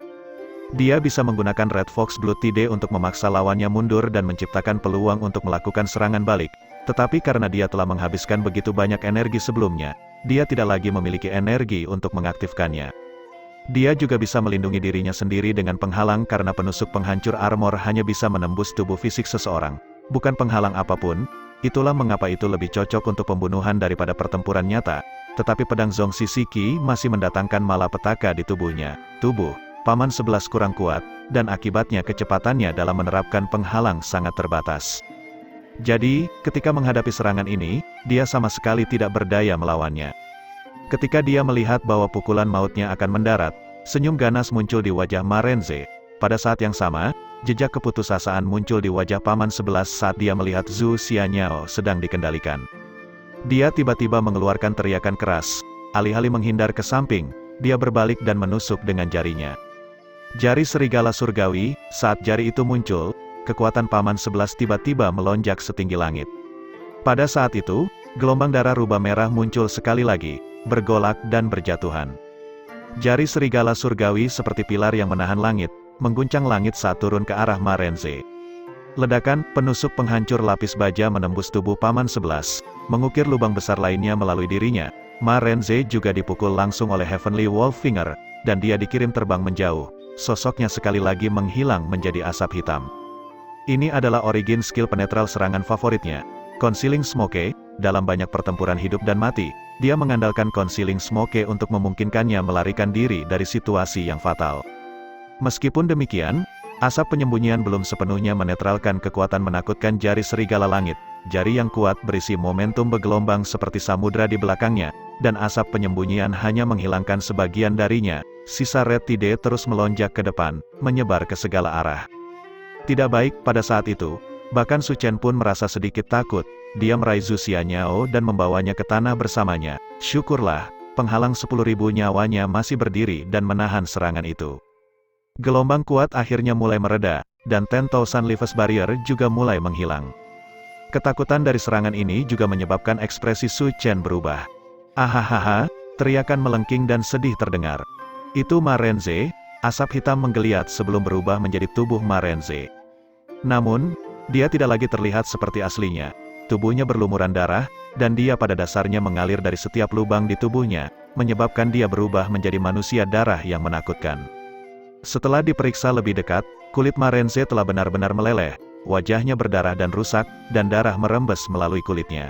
Dia bisa menggunakan Red Fox Blood Tide untuk memaksa lawannya mundur dan menciptakan peluang untuk melakukan serangan balik, tetapi karena dia telah menghabiskan begitu banyak energi sebelumnya, dia tidak lagi memiliki energi untuk mengaktifkannya. Dia juga bisa melindungi dirinya sendiri dengan penghalang karena penusuk penghancur armor hanya bisa menembus tubuh fisik seseorang, bukan penghalang apapun. Itulah mengapa itu lebih cocok untuk pembunuhan daripada pertempuran nyata, tetapi pedang Zongxi Shiki masih mendatangkan malapetaka di tubuhnya. Tubuh Paman 11 kurang kuat, dan akibatnya kecepatannya dalam menerapkan penghalang sangat terbatas. Jadi, ketika menghadapi serangan ini, dia sama sekali tidak berdaya melawannya. Ketika dia melihat bahwa pukulan mautnya akan mendarat, senyum ganas muncul di wajah Ma Renze. Pada saat yang sama, jejak keputusasaan muncul di wajah Paman 11 saat dia melihat Su Xianyao sedang dikendalikan. Dia tiba-tiba mengeluarkan teriakan keras. Alih-alih menghindar ke samping, dia berbalik dan menusuk dengan jarinya. Jari serigala surgawi. Saat jari itu muncul, kekuatan Paman 11 tiba-tiba melonjak setinggi langit. Pada saat itu, gelombang darah rubah merah muncul sekali lagi, bergolak dan berjatuhan. Jari serigala surgawi seperti pilar yang menahan langit, mengguncang langit saat turun ke arah Ma Renze. Ledakan, penusuk penghancur lapis baja menembus tubuh Paman 11, mengukir lubang besar lainnya melalui dirinya. Ma Renze juga dipukul langsung oleh Heavenly Wolffinger, dan dia dikirim terbang menjauh. Sosoknya sekali lagi menghilang menjadi asap hitam. Ini adalah origin skill penetral serangan favoritnya, Concealing Smoke. Dalam banyak pertempuran hidup dan mati, dia mengandalkan Concealing Smoke untuk memungkinkannya melarikan diri dari situasi yang fatal. Meskipun demikian, asap penyembunyian belum sepenuhnya menetralkan kekuatan menakutkan jari serigala langit. Jari yang kuat berisi momentum bergelombang seperti samudra di belakangnya, dan asap penyembunyian hanya menghilangkan sebagian darinya. Sisa Red Tide terus melonjak ke depan, menyebar ke segala arah. Tidak baik pada saat itu, bahkan Su Chen pun merasa sedikit takut. Dia meraih Su Xianyao dan membawanya ke tanah bersamanya. Syukurlah, penghalang 10.000 nyawanya masih berdiri dan menahan serangan itu. Gelombang kuat akhirnya mulai mereda, dan 10,000 Leaves Barrier juga mulai menghilang. Ketakutan dari serangan ini juga menyebabkan ekspresi Su Chen berubah. Ahahaha, teriakan melengking dan sedih terdengar. Itu Ma Renze. Asap hitam menggeliat sebelum berubah menjadi tubuh Ma Renze. Namun, dia tidak lagi terlihat seperti aslinya. Tubuhnya berlumuran darah, dan dia pada dasarnya mengalir dari setiap lubang di tubuhnya, menyebabkan dia berubah menjadi manusia darah yang menakutkan. Setelah diperiksa lebih dekat, kulit Ma Renze telah benar-benar meleleh, wajahnya berdarah dan rusak, dan darah merembes melalui kulitnya.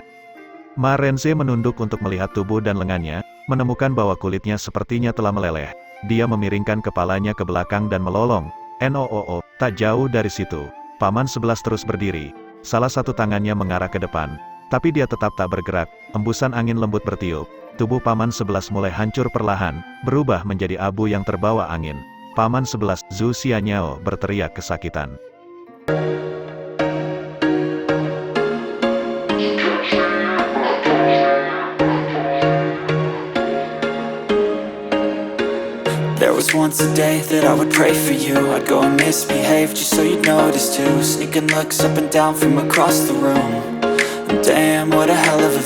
Ma Renze menunduk untuk melihat tubuh dan lengannya, menemukan bahwa kulitnya sepertinya telah meleleh. Dia memiringkan kepalanya ke belakang dan melolong. "Noo, tak jauh dari situ." Paman 11 terus berdiri. Salah satu tangannya mengarah ke depan, tapi dia tetap tak bergerak. Embusan angin lembut bertiup. Tubuh Paman 11 mulai hancur perlahan, berubah menjadi abu yang terbawa angin. Paman 11, Su Xianyao, berteriak kesakitan. There was once a day that I would pray for you. I'd go and misbehave just so you'd notice too. Sneaking looks up and down from across the room. Damn, what a hell of a